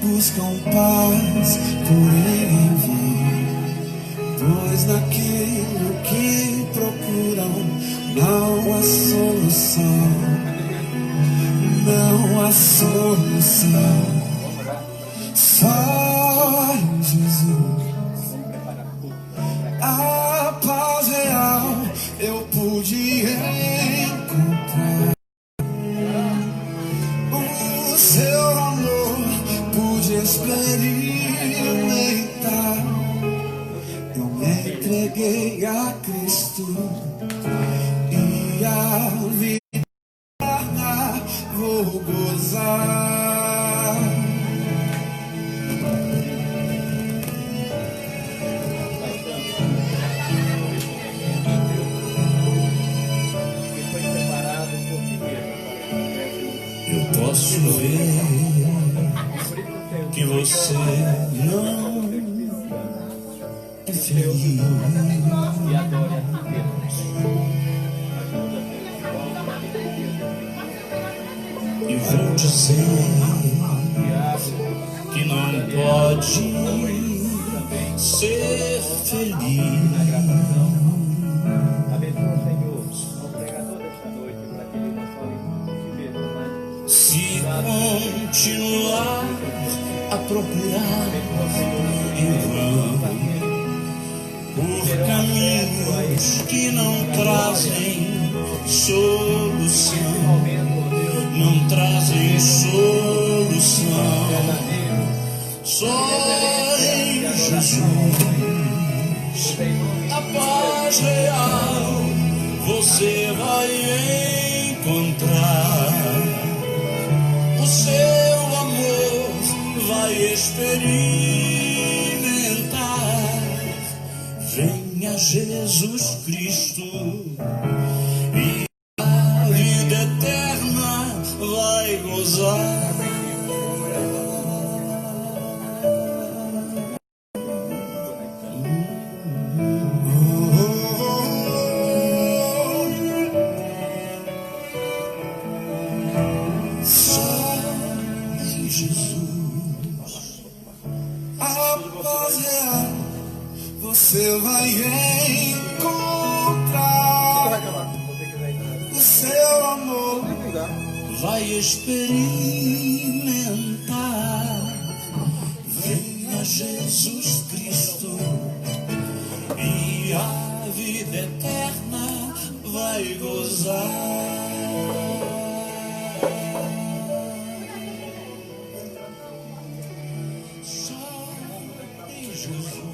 buscam paz, porém vão, pois naquilo que procuram não há solução, não há solução. Só em Jesus a paz real eu pude encontrar. O seu amor pude experimentar. Eu me entreguei a Cristo e a vida vou gozar. Posso ver que você não é feliz. E vou dizer que não pode ser feliz. Se continuar a procurar em vão por caminhos que não trazem solução, não trazem solução, só em Jesus a paz real você vai encontrar. O seu amor vai experimentar. Venha Jesus Cristo e a vida eterna vai gozar. Você vai encontrar. O seu amor vai experimentar. Venha Jesus Cristo e a vida eterna vai gozar. Só em Jesus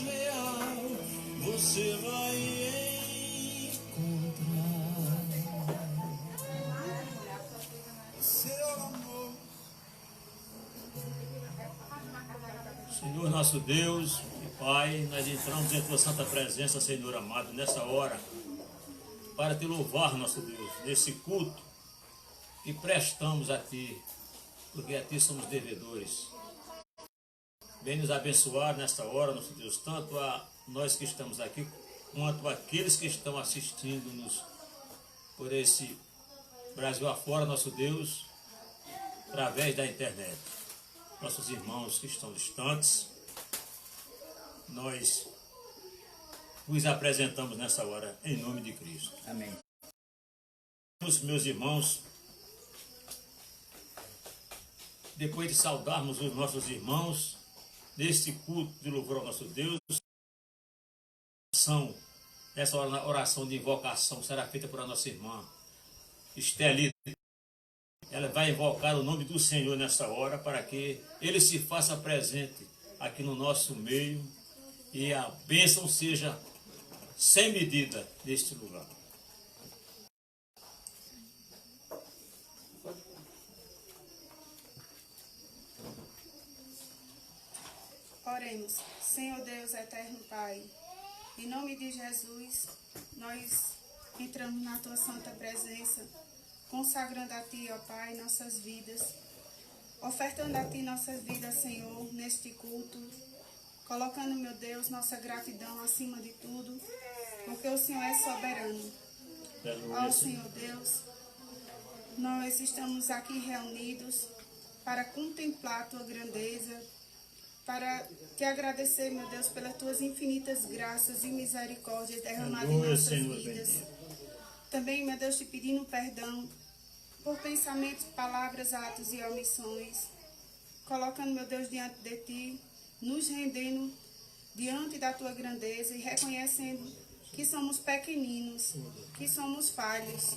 real você vai encontrar. Seu amor. Senhor nosso Deus e Pai, nós entramos em tua santa presença, Senhor amado, nessa hora, para te louvar, nosso Deus, nesse culto que prestamos a ti, porque a ti somos devedores. Vem nos abençoar nesta hora, nosso Deus, tanto a nós que estamos aqui, quanto aqueles que estão assistindo-nos por esse Brasil afora, nosso Deus, através da internet. Nossos irmãos que estão distantes, nós os apresentamos nessa hora, em nome de Cristo. Amém. Meus irmãos, depois de saudarmos os nossos irmãos, neste culto de louvor ao nosso Deus, nessa hora, a oração de invocação será feita por a nossa irmã Estelita. Ela vai invocar o nome do Senhor nessa hora para que Ele se faça presente aqui no nosso meio e a bênção seja sem medida neste lugar. Oremos. Senhor Deus, eterno Pai, em nome de Jesus, nós entramos na Tua santa presença, consagrando a Ti, ó Pai, nossas vidas, ofertando a Ti nossas vidas, Senhor, neste culto, colocando, meu Deus, nossa gratidão acima de tudo, porque o Senhor é soberano. Ó Senhor Deus, nós estamos aqui reunidos para contemplar a tua grandeza, para te agradecer, meu Deus, pelas tuas infinitas graças e misericórdias derramadas em Aleluia, nossas Senhor vidas. bendito. Também, meu Deus, te pedindo perdão por pensamentos, palavras, atos e omissões. Colocando, meu Deus, diante de ti, nos rendendo diante da tua grandeza e reconhecendo que somos pequeninos, que somos falhos.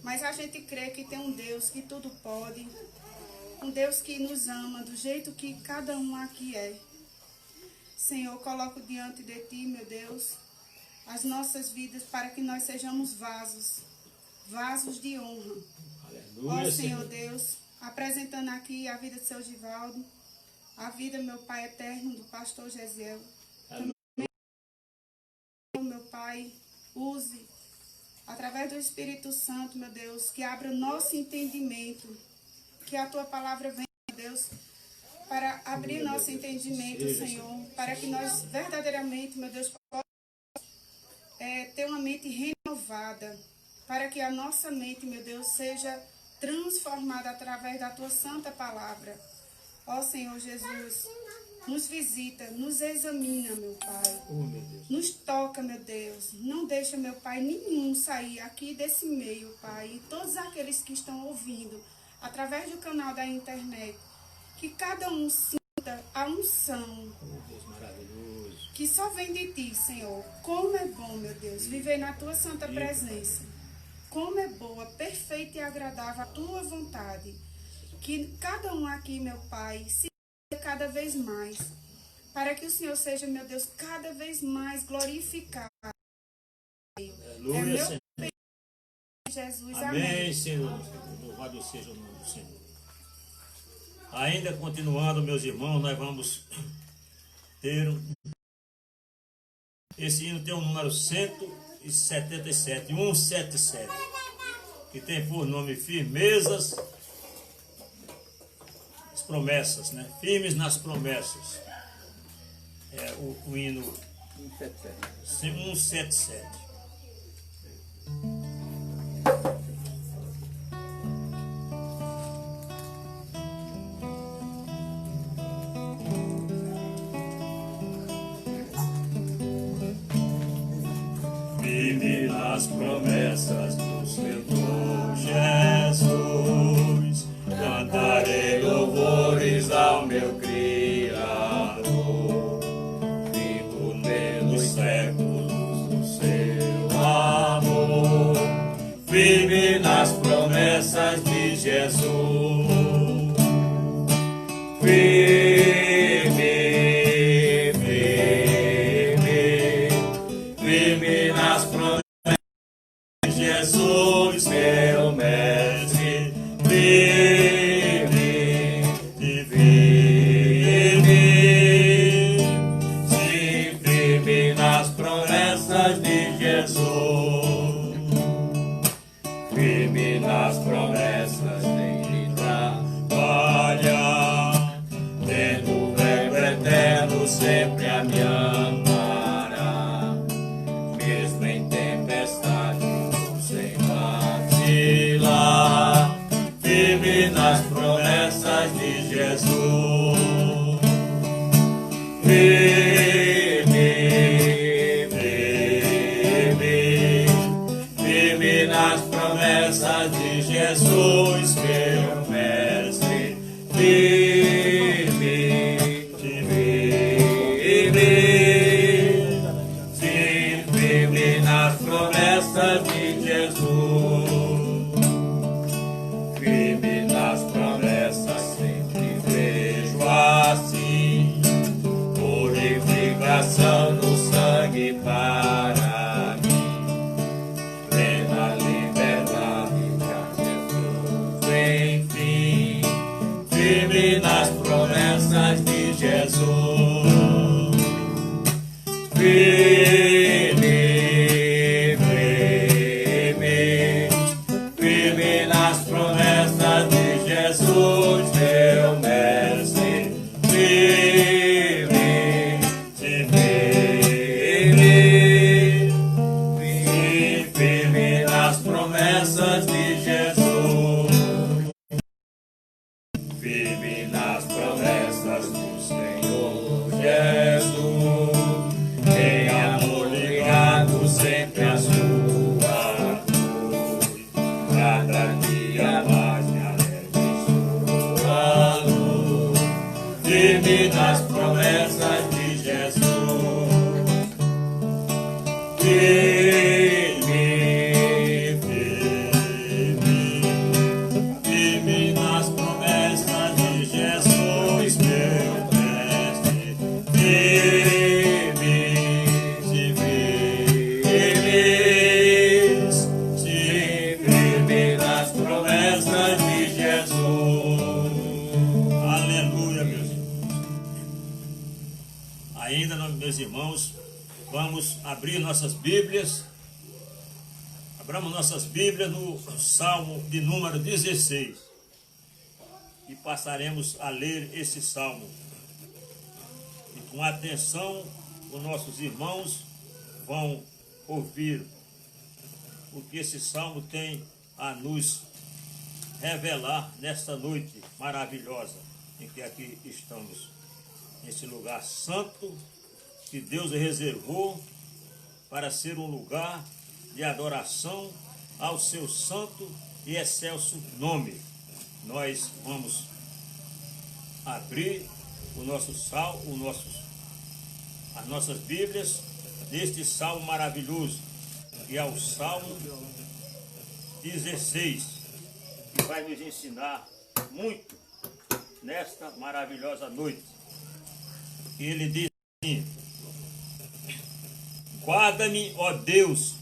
Mas a gente crê que tem um Deus que tudo pode, um Deus que nos ama do jeito que cada um aqui é. Senhor, coloco diante de ti, meu Deus, as nossas vidas para que nós sejamos vasos de honra. Aleluia, Ó Senhor Deus, apresentando aqui a vida de seu Givaldo, a vida, meu Pai eterno, do pastor Gesiel. Aleluia. Meu Pai, use, através do Espírito Santo, meu Deus, que abra o nosso entendimento, que a tua palavra venha, Deus, para abrir nosso entendimento, Senhor, para que nós verdadeiramente, meu Deus, possamos ter uma mente renovada, para que a nossa mente, meu Deus, seja transformada através da tua santa palavra. Ó Senhor Jesus, nos visita, nos examina, meu Pai. Oh, meu Deus. Nos toca, meu Deus. Não deixa, meu Pai, nenhum sair aqui desse meio, Pai. E todos aqueles que estão ouvindo, através do canal da internet, que cada um sinta a unção Oh, Deus maravilhoso. que só vem de ti, Senhor. Como é bom, meu Deus, viver na tua santa presença. Como é boa, perfeita e agradável a tua vontade. Que cada um aqui, meu Pai, se cada vez mais, para que o Senhor seja, meu Deus, cada vez mais glorificado. Aleluia, É meu Senhor. Jesus, Amém, amém. Senhor. Louvado seja o nome do Senhor. Ainda continuando, meus irmãos, nós vamos ter esse hino tem o número 177, 177, que tem por nome Firmezas, as promessas, né? Firmes nas promessas. É o hino 177. Vive nas promessas do Senhor Jesus, cantarei louvores ao meu Criador, vivo pelos séculos do seu amor. Vive nas promessas de Jesus, firme nas promessas de Jesus, meu mestre, firme, sim, firme nas promessas de Jesus, firme nas promessas de trabalhar, tendo o verbo eterno sempre a me amparar, mesmo em tempestade sem vacilar, firme nas promessas de Jesus, firme nas promessas de Jesus, meu mestre, firme nas promessas de Jesus, firme nas promessas sempre vejo assim, purificação no sangue para mim, plena liberdade pra Jesus, enfim, firme nas promessas de Jesus, firme nas promessas de Jesus, meu mestre, firme nas promessas de Jesus. e a paz me alegra. Estou firme nas promessas de Jesus. Firme, firme, firme nas promessas de Jesus, meu mestre. Firme nas promessas de Jesus. Aleluia, meus irmãos. Ainda, meus irmãos, vamos abrir nossas Bíblias. Abramos nossas Bíblias no Salmo de número 16. E passaremos a ler esse Salmo. E com atenção, os nossos irmãos vão ouvir o que esse Salmo tem a nos revelar nesta noite maravilhosa em que aqui estamos. Nesse lugar santo que Deus reservou para ser um lugar de adoração ao seu santo e excelso nome. Nós vamos abrir o nosso salmo, as nossas Bíblias neste salmo maravilhoso, que é o Salmo 16, que vai nos ensinar muito nesta maravilhosa noite. E ele diz assim: guarda-me, ó Deus,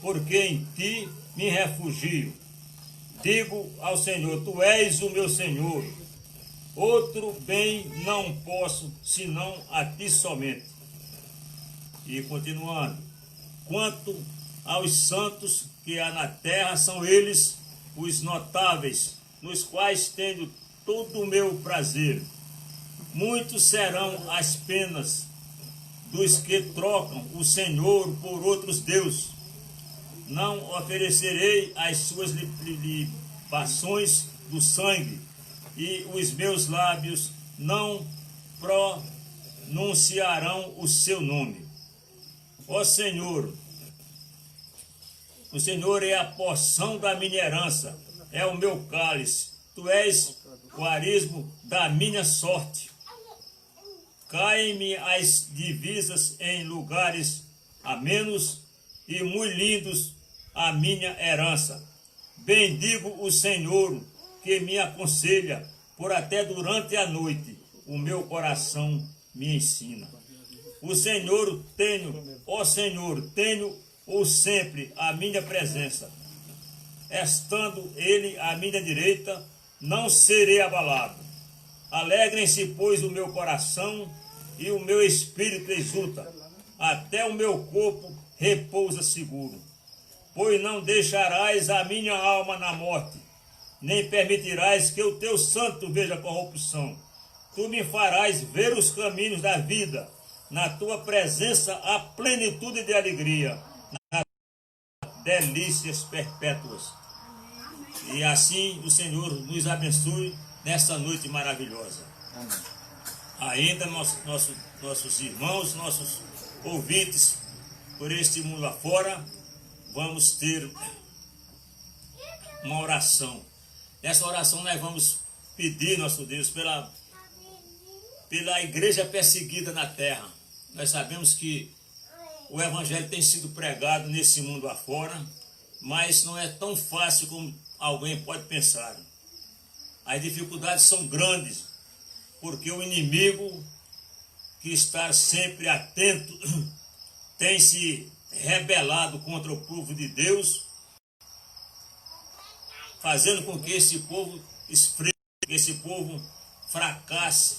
porque em ti me refugio. Digo ao Senhor, tu és o meu Senhor. Outro bem não posso, senão a ti somente. E continuando, quanto aos santos que há na terra, são eles os notáveis, nos quais tenho todo o meu prazer. Muitos serão as penas dos que trocam o Senhor por outros deuses. Não oferecerei as suas libações do sangue, e os meus lábios não pronunciarão o seu nome. Ó Senhor, o Senhor é a porção da minha herança, é o meu cálice. Tu és o arismo da minha sorte. Caem-me as divisas em lugares amenos e muito lindos a minha herança. Bendigo o Senhor que me aconselha, por até durante a noite o meu coração me ensina. O Senhor tenho, ó Senhor, tenho-o sempre à minha presença. Estando ele à minha direita, não serei abalado. Alegrem-se, pois, o meu coração e o meu espírito exulta. Até o meu corpo repousa seguro. Pois não deixarás a minha alma na morte, nem permitirás que o teu santo veja corrupção. Tu me farás ver os caminhos da vida. Na tua presença há plenitude de alegria, nas delícias perpétuas. E assim o Senhor nos abençoe nessa noite maravilhosa. Amém. Ainda nossos irmãos, nossos ouvintes por este mundo afora, vamos ter uma oração. Nessa oração nós vamos pedir, nosso Deus, pela igreja perseguida na terra. Nós sabemos que o Evangelho tem sido pregado nesse mundo afora, mas não é tão fácil como alguém pode pensar. As dificuldades são grandes, porque o inimigo, que está sempre atento, tem se rebelado contra o povo de Deus, fazendo com que esse povo esfrie, que esse povo fracasse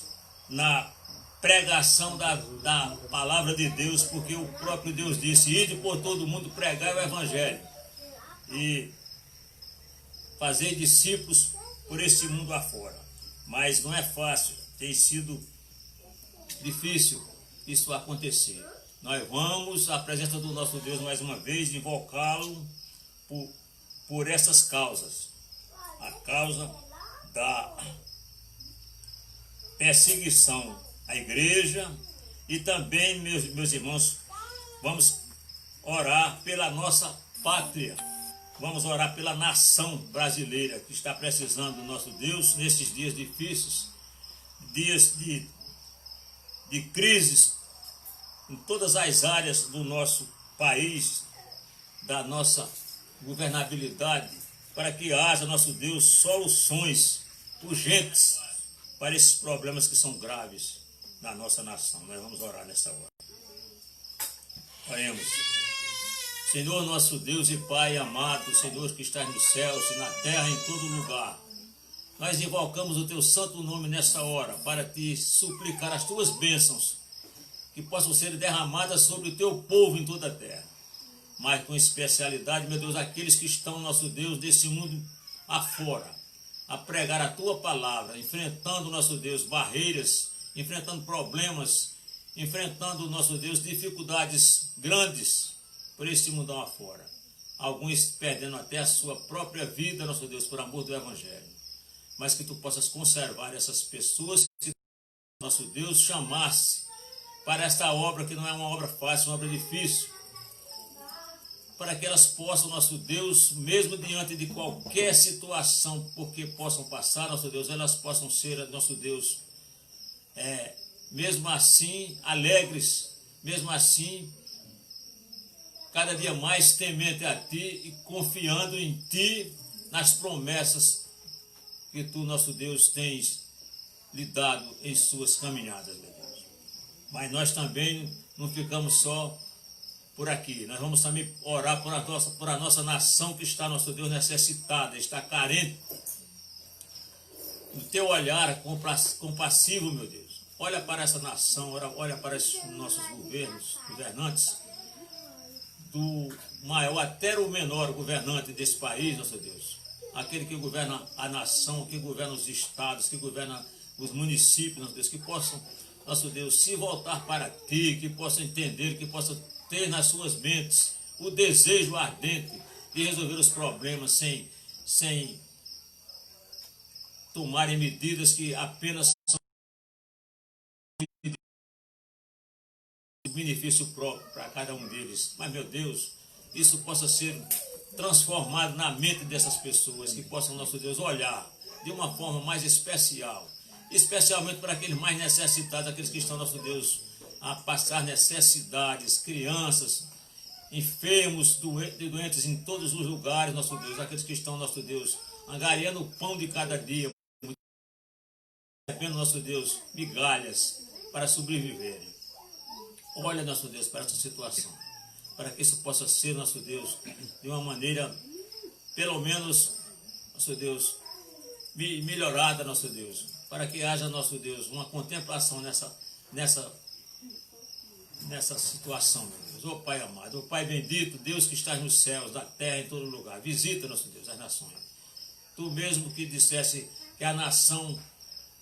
na pregação da palavra de Deus, porque o próprio Deus disse: ide por todo mundo pregar o Evangelho e fazer discípulos por esse mundo afora. Mas não é fácil, tem sido difícil isso acontecer. Nós vamos à presença do nosso Deus mais uma vez, invocá-lo por essas causas. A causa da perseguição à igreja e também, meus irmãos, vamos orar pela nossa pátria, Vamos orar pela nação brasileira que está precisando do nosso Deus nesses dias difíceis, dias de crises em todas as áreas do nosso país, da nossa governabilidade, para que haja, nosso Deus, soluções urgentes para esses problemas que são graves na nossa nação. Nós vamos orar nessa hora. Oremos. Senhor, nosso Deus e Pai amado, Senhor que estás nos céus e na terra, em todo lugar, nós invocamos o teu santo nome nesta hora para te suplicar as tuas bênçãos que possam ser derramadas sobre o teu povo em toda a terra. Mas com especialidade, meu Deus, aqueles que estão, nosso Deus, desse mundo afora, a pregar a tua palavra, enfrentando, nosso Deus, barreiras, enfrentando problemas, enfrentando, nosso Deus, dificuldades grandes por esse mundão afora. Alguns perdendo até a sua própria vida, nosso Deus, por amor do Evangelho. Mas que tu possas conservar essas pessoas que, nosso Deus, chamasse para esta obra, que não é uma obra fácil, uma obra difícil, para que elas possam, nosso Deus, mesmo diante de qualquer situação, porque possam passar, nosso Deus, elas possam ser, nosso Deus, mesmo assim, alegres, mesmo assim, cada dia mais temente a Ti e confiando em Ti, nas promessas que Tu, nosso Deus, tens lhe dado em suas caminhadas, meu Deus. Mas nós também não ficamos só por aqui. Nós vamos também orar por a nossa nação que está, nosso Deus, necessitada, está carente do Teu olhar compassivo, meu Deus. Olha para essa nação, olha para esses nossos governantes, do maior até o menor governante desse país, nosso Deus. Aquele que governa a nação, que governa os estados, que governa os municípios, nosso Deus, que possam, nosso Deus, se voltar para Ti, que possam entender, que possam ter nas suas mentes o desejo ardente de resolver os problemas sem tomarem medidas que apenas são de benefício próprio para cada um deles. Mas, meu Deus, isso possa ser transformado na mente dessas pessoas, que possam, nosso Deus, olhar de uma forma mais especial, especialmente para aqueles mais necessitados, aqueles que estão, nosso Deus, a passar necessidades, crianças, enfermos, doentes em todos os lugares, nosso Deus, aqueles que estão, nosso Deus, angariando o pão de cada dia, recebendo, nosso Deus, migalhas para sobreviverem. Olha, nosso Deus, para essa situação, para que isso possa ser, nosso Deus, de uma maneira, pelo menos, nosso Deus, melhorada, nosso Deus, para que haja, nosso Deus, uma contemplação nessa situação, meu Deus. Ó Pai amado, ó Pai bendito, Deus que estás nos céus, na terra, em todo lugar, visita, nosso Deus, as nações. Tu mesmo que dissesse que a nação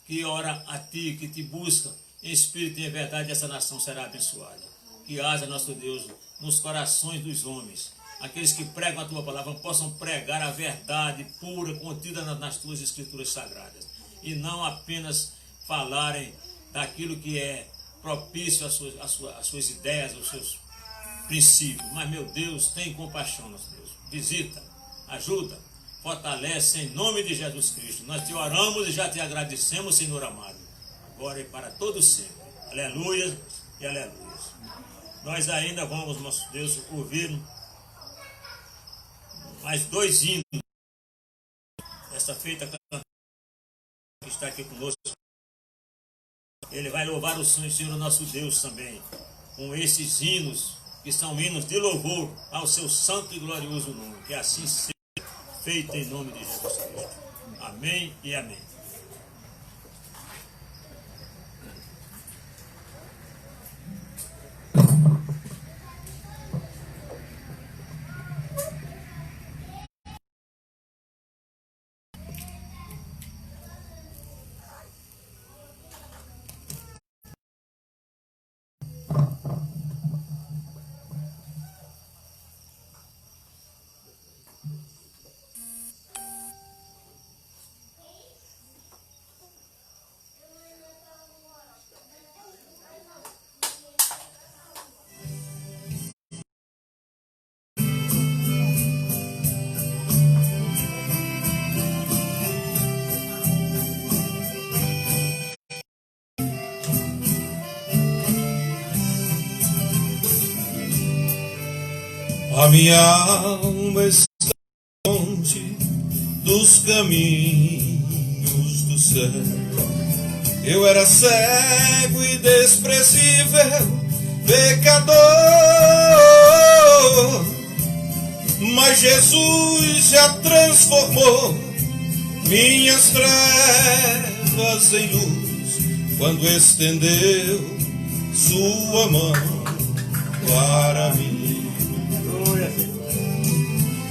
que ora a Ti, que Te busca em espírito e em verdade, essa nação será abençoada. Que haja, nosso Deus, nos corações dos homens, aqueles que pregam a Tua palavra, possam pregar a verdade pura, contida nas Tuas Escrituras Sagradas, e não apenas falarem daquilo que é propício às suas ideias, aos seus princípios. Mas, meu Deus, tem compaixão, nosso Deus. Visita, ajuda, fortalece em nome de Jesus Cristo. Nós Te oramos e já Te agradecemos, Senhor amado, agora e para todos sempre. Aleluia e aleluia. Nós ainda vamos, nosso Deus, ouvir mais 2 hinos. Essa feita que está aqui conosco, ele vai louvar o Senhor nosso Deus também, com esses hinos, que são hinos de louvor ao seu santo e glorioso nome. Que assim seja feito em nome de Jesus Cristo. Amém e amém. A minha alma está longe dos caminhos do céu. Eu era cego e desprezível, pecador, mas Jesus já transformou minhas trevas em luz, quando estendeu sua mão para mim.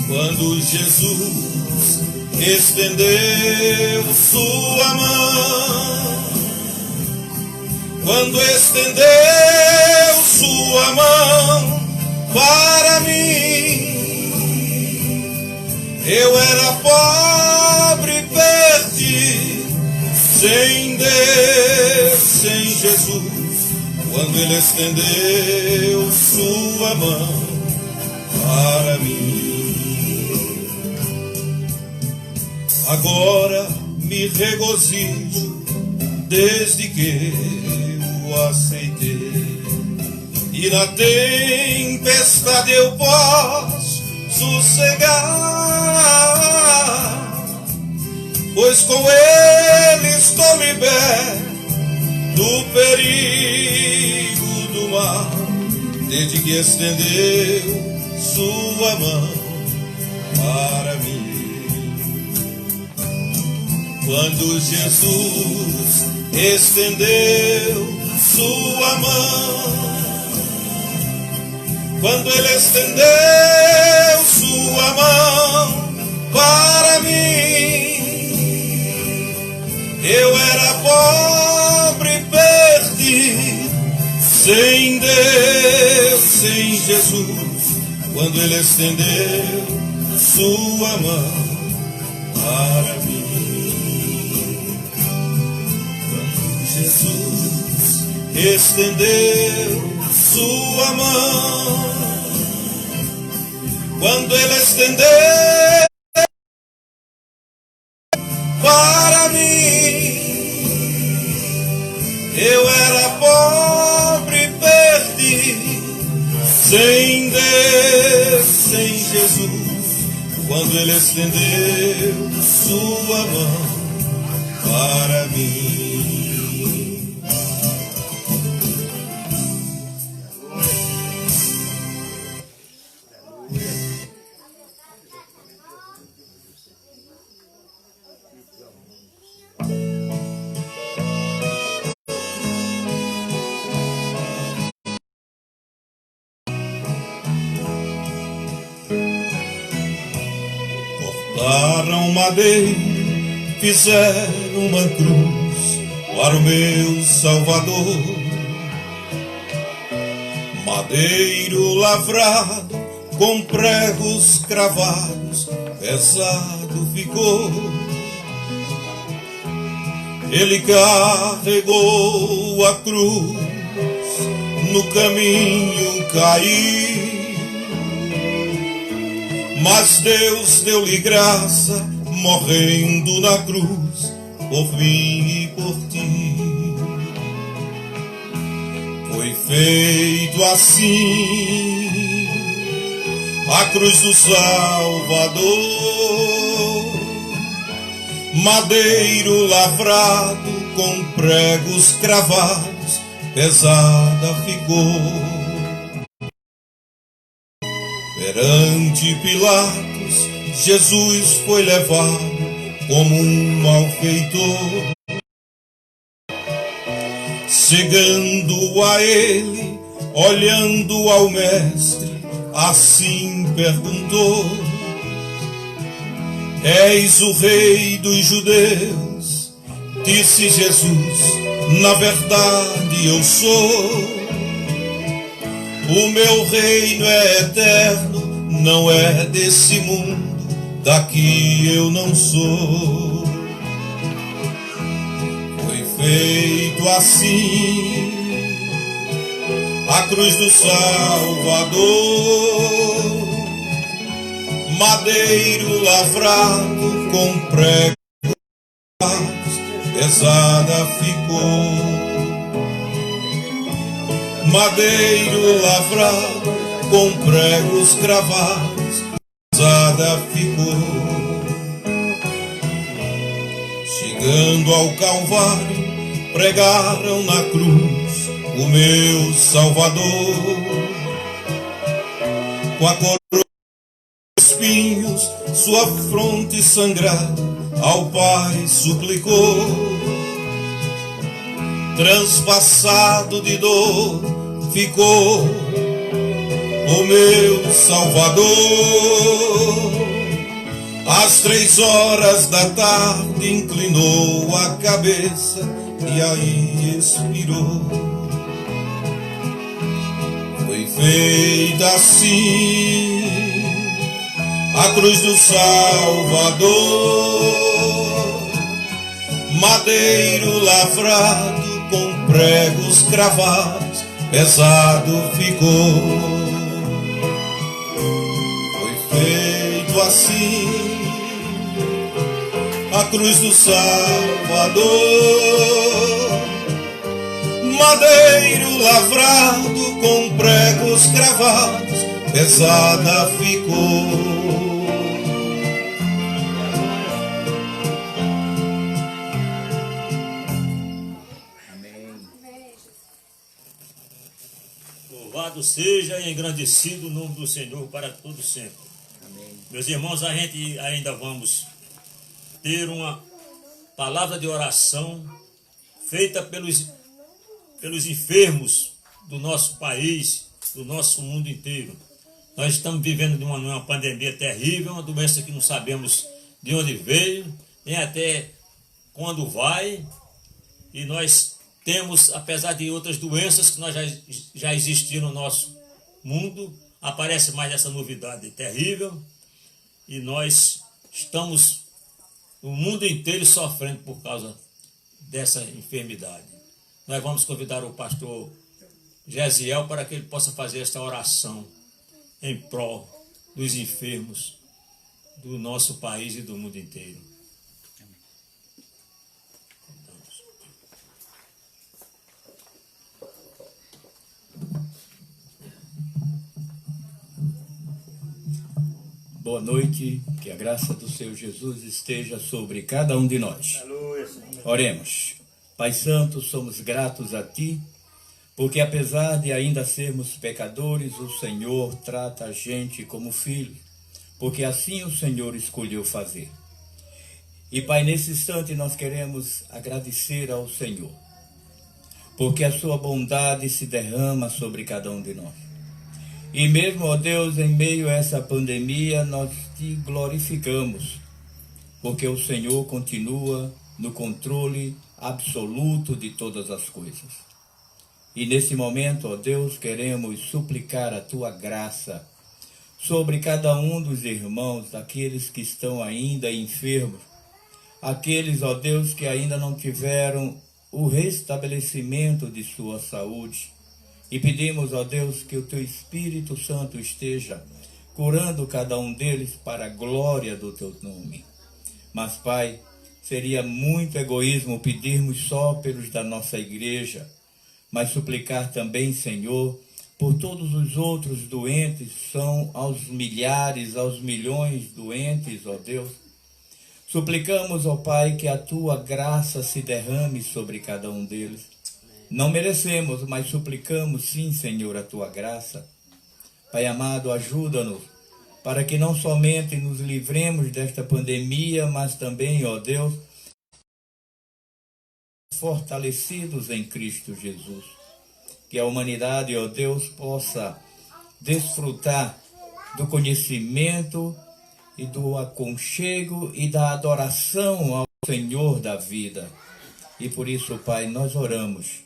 Quando Jesus estendeu sua mão, quando estendeu sua mão para mim, eu era pobre, perdido, sem Deus, sem Jesus. Quando Ele estendeu sua mão para mim, agora me regozijo desde que eu aceitei, e na tempestade eu posso sossegar, pois com Ele estou liberto do perigo do mal, desde que estendeu sua mão para mim. Quando Jesus estendeu sua mão, quando Ele estendeu sua mão para mim, eu era pobre, perdido, sem Deus, sem Jesus. Quando Ele estendeu sua mão para mim, quando Jesus estendeu sua mão, quando Ele estendeu para mim, eu era pobre, perdido, sem Deus, sem Jesus. Quando Ele estendeu sua mão para mim. Cortaram madeira, fizeram uma cruz para o meu Salvador. Madeiro lavrado, com pregos cravados, pesado ficou. Ele carregou a cruz, no caminho caiu, mas Deus deu-lhe graça, morrendo na cruz, por mim e por ti. Foi feito assim a cruz do Salvador, madeiro lavrado, com pregos cravados, pesada ficou. Perante Pilatos, Jesus foi levado como um malfeitor. Chegando a ele, olhando ao mestre, assim perguntou: És o rei dos judeus? Disse Jesus: na verdade eu sou. O meu reino é eterno, não é desse mundo, daqui eu não sou. Foi feito assim a cruz do Salvador, madeiro lavrado, com pregos pesada ficou. Madeiro lavrado, com pregos cravados, pesada ficou. Chegando ao Calvário, pregaram na cruz o meu Salvador. Com a coroa de espinhos, sua fronte sangrada, ao Pai suplicou. Transpassado de dor ficou o meu Salvador. Às 3 horas da tarde inclinou a cabeça e aí expirou. Foi feita assim a cruz do Salvador, madeiro lavrado com pregos cravados, pesado ficou. Foi feito assim a cruz do Salvador, madeiro lavrado com pregos cravados, pesada ficou. Louvado seja e engrandecido o nome do Senhor para todo sempre. Amém. Meus irmãos, a gente ainda vamos ter uma palavra de oração feita pelos enfermos do nosso país, do nosso mundo inteiro. Nós estamos vivendo de uma pandemia terrível, uma doença que não sabemos de onde veio, nem até quando vai, e nós temos, apesar de outras doenças que nós já existiam no nosso mundo, aparece mais essa novidade terrível, e nós estamos o mundo inteiro sofrendo por causa dessa enfermidade. Nós vamos convidar o pastor Gesiel para que ele possa fazer esta oração em prol dos enfermos do nosso país e do mundo inteiro. Boa noite, que a graça do Senhor Jesus esteja sobre cada um de nós. Aleluia. Oremos. Pai Santo, somos gratos a Ti, porque apesar de ainda sermos pecadores, o Senhor trata a gente como filho, porque assim o Senhor escolheu fazer. E Pai, nesse instante nós queremos agradecer ao Senhor, porque a Sua bondade se derrama sobre cada um de nós. E mesmo, ó Deus, em meio a essa pandemia, nós Te glorificamos, porque o Senhor continua no controle absoluto de todas as coisas. E nesse momento, ó Deus, queremos suplicar a Tua graça sobre cada um dos irmãos, aqueles que estão ainda enfermos, aqueles, ó Deus, que ainda não tiveram o restabelecimento de sua saúde. E pedimos, ó Deus, que o Teu Espírito Santo esteja curando cada um deles para a glória do Teu nome. Mas, Pai, seria muito egoísmo pedirmos só pelos da nossa igreja, mas suplicar também, Senhor, por todos os outros doentes, são aos milhares, aos milhões doentes, ó Deus. Suplicamos, ó Pai, que a Tua graça se derrame sobre cada um deles. Não merecemos, mas suplicamos sim, Senhor, a Tua graça. Pai amado, ajuda-nos para que não somente nos livremos desta pandemia, mas também, ó Deus, fortalecidos em Cristo Jesus. Que a humanidade, ó Deus, possa desfrutar do conhecimento e do aconchego e da adoração ao Senhor da vida. E por isso, Pai, nós oramos.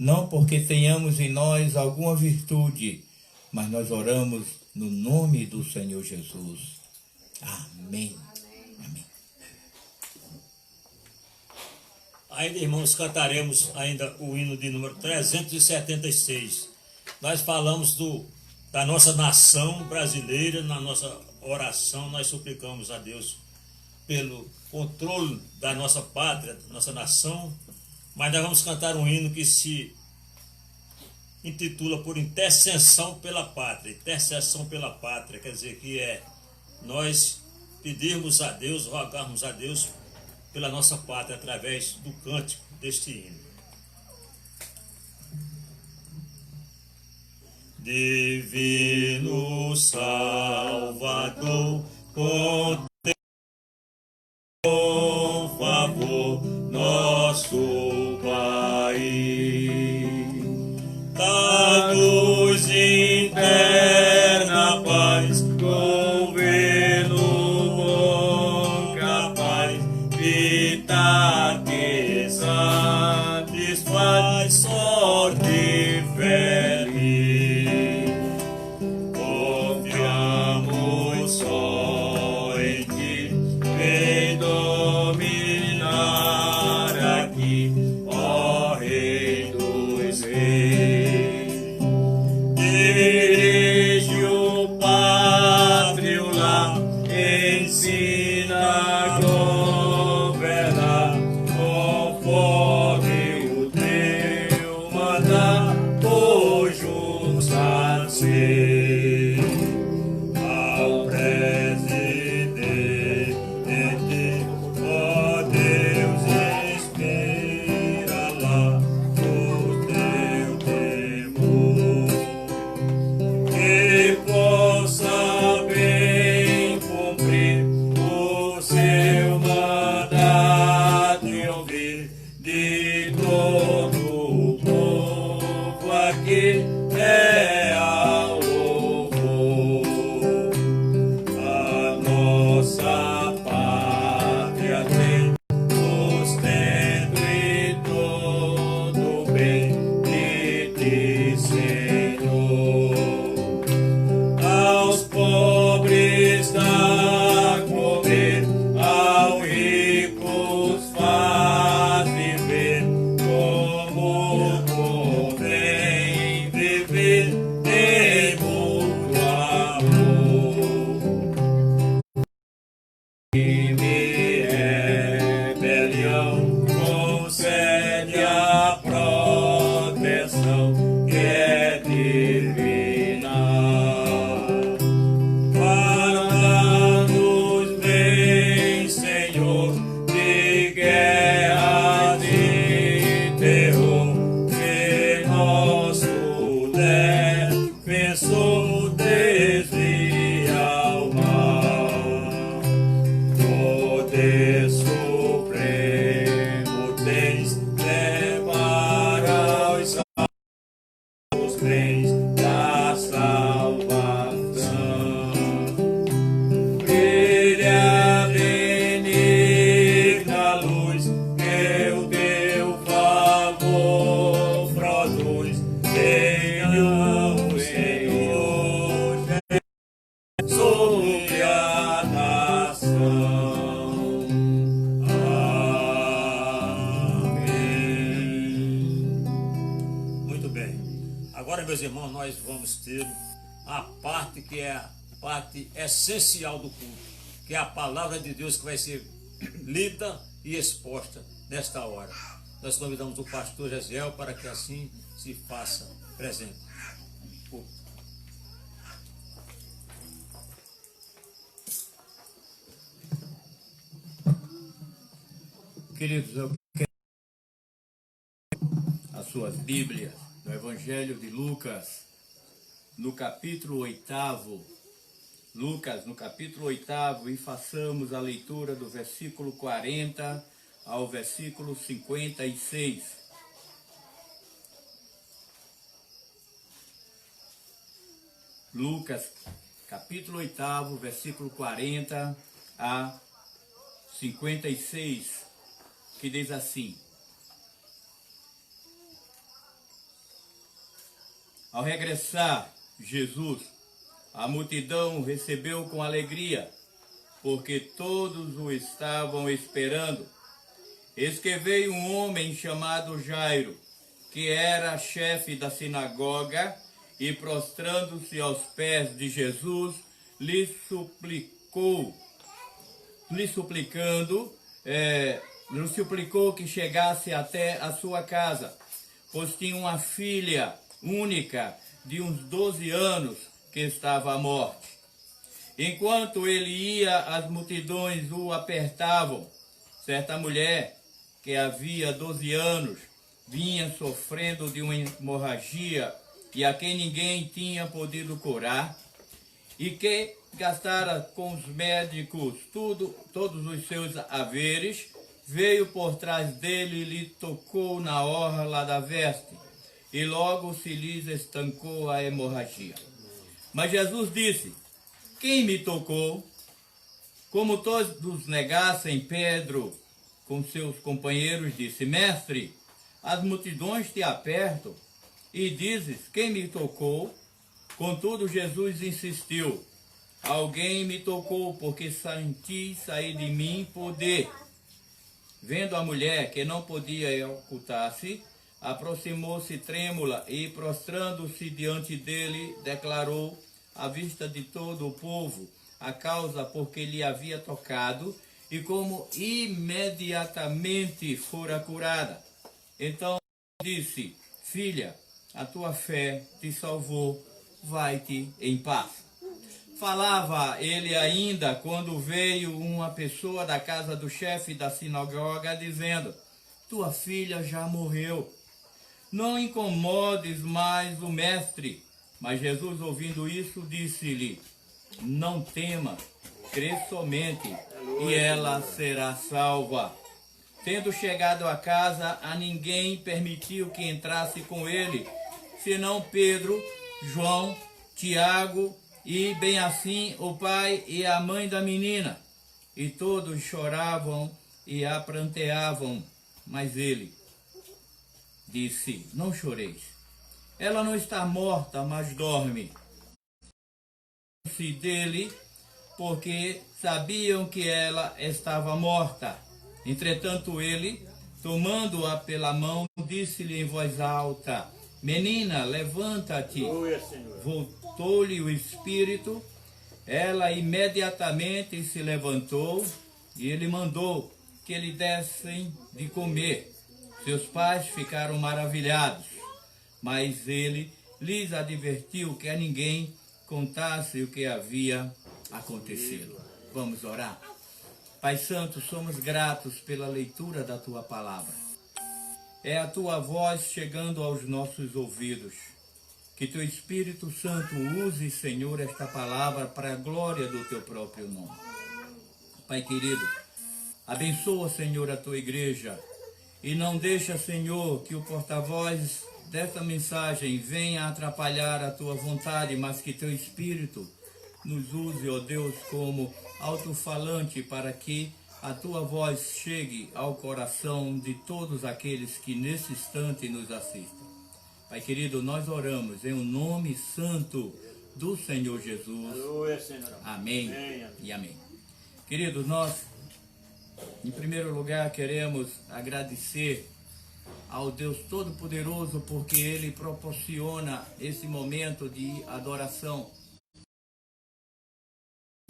Não porque tenhamos em nós alguma virtude, mas nós oramos no nome do Senhor Jesus. Amém. Amém. Ainda, irmãos, cantaremos ainda o hino de número 376. Nós falamos da nossa nação brasileira, na nossa oração nós suplicamos a Deus pelo controle da nossa pátria, da nossa nação. Mas nós vamos cantar um hino que se intitula por intercessão pela pátria. Intercessão pela pátria quer dizer que é nós pedirmos a Deus, rogarmos a Deus pela nossa pátria através do cântico deste hino. Divino Salvador, com teu favor, nosso país, dá-nos interna paz, governo bom, capaz, vida que satisfaz, sorte feliz. Confiamos só em ti, vem dominar aqui, ó Rei dos Reis. Dirige o pátrio lar, ensina a governar, conforme o teu mandar, por justa ser. Ao presidente, ó Deus, inspira lá o teu temor, que possa bem cumprir o seu mandato e ouvir de todo o povo aqui real louvor. A nossa pátria tem sustento e todo bem de ti, Senhor. Aos pobres dá comer, aos ricos faz viver, como convém viver em muito amor. Crime, rebelião, concede a proteção que é divina. Guarda-nos bem, Senhor, de guerras e terror, que nosso defensor desvia o mal. Poder supremo tens, levar aos os bens da salvação. Brilha benigna luz, que o teu favor produz. Venha o Senhor sobre a nação. Amém. Muito bem. Agora, meus irmãos, nós vamos ter a parte que é a parte essencial do culto, que é a palavra de Deus que vai ser lida e exposta nesta hora. Nós convidamos o pastor Gesiel para que assim se faça presente. Queridos, eu quero as suas Bíblias no Evangelho de Lucas, no capítulo 8º. Lucas, no capítulo 8º, e façamos a leitura do versículo 40 ao versículo 56. Lucas, capítulo 8º, versículo 40 a 56, que diz assim: Ao regressar Jesus, a multidão o recebeu com alegria, porque todos o estavam esperando. Eis que veio um homem chamado Jairo, que era chefe da sinagoga, e prostrando-se aos pés de Jesus, lhe suplicou que chegasse até a sua casa, pois tinha uma filha única de uns 12 anos que estava à morte. Enquanto ele ia, as multidões o apertavam. Certa mulher, que havia 12 anos, vinha sofrendo de uma hemorragia e a quem ninguém tinha podido curar, e que gastara com os médicos todos os seus haveres, veio por trás dele e lhe tocou na orla da veste, e logo se lhes estancou a hemorragia. Mas Jesus disse: quem me tocou? Como todos negassem, Pedro, com seus companheiros, disse: mestre, as multidões te apertam e dizes: quem me tocou? Contudo, Jesus insistiu: alguém me tocou, porque senti sair de mim poder. Vendo a mulher que não podia ocultar-se, aproximou-se trêmula e, prostrando-se diante dele, declarou à vista de todo o povo a causa por que lhe havia tocado e como imediatamente fora curada. Então disse: filha, a tua fé te salvou, vai-te em paz. Falava ele ainda quando veio uma pessoa da casa do chefe da sinagoga dizendo: tua filha já morreu, não incomodes mais o mestre. Mas Jesus, ouvindo isso, disse-lhe: não tema, crê somente, e ela será salva. Tendo chegado a casa, a ninguém permitiu que entrasse com ele, senão Pedro, João, Tiago e, bem assim, o pai e a mãe da menina. E todos choravam e a pranteavam. Mas ele disse: não choreis. Ela não está morta, mas dorme. Dele, porque sabiam que ela estava morta. Entretanto ele, tomando-a pela mão, disse-lhe em voz alta: menina, levanta-te. Voltou-lhe o espírito, ela imediatamente se levantou e ele mandou que lhe dessem de comer. Seus pais ficaram maravilhados, mas ele lhes advertiu que a ninguém contasse o que havia acontecido. Vamos orar? Pai Santo, somos gratos pela leitura da Tua Palavra. É a Tua voz chegando aos nossos ouvidos. Que Teu Espírito Santo use, Senhor, esta palavra para a glória do Teu próprio nome. Pai querido, abençoa, Senhor, a Tua igreja e não deixa, Senhor, que o porta-voz desta mensagem venha atrapalhar a Tua vontade, mas que Teu Espírito nos use, ó Deus, como alto-falante para que a Tua voz chegue ao coração de todos aqueles que nesse instante nos assistem. Pai querido, nós oramos em um nome santo do Senhor Jesus. Aleluia, Senhor. Amém, Amém. e amém. Queridos, nós, em primeiro lugar, queremos agradecer ao Deus Todo-Poderoso porque Ele proporciona esse momento de adoração.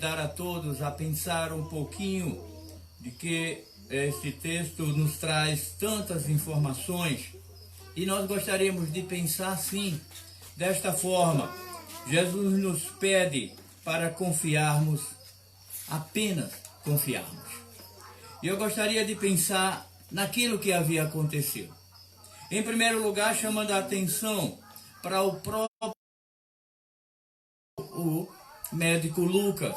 Dar a todos a pensar um pouquinho de que este texto nos traz tantas informações e nós gostaríamos de pensar assim, desta forma. Jesus nos pede para confiarmos, apenas confiarmos. E eu gostaria de pensar naquilo que havia acontecido. Em primeiro lugar, chamando a atenção para o próprio médico Lucas.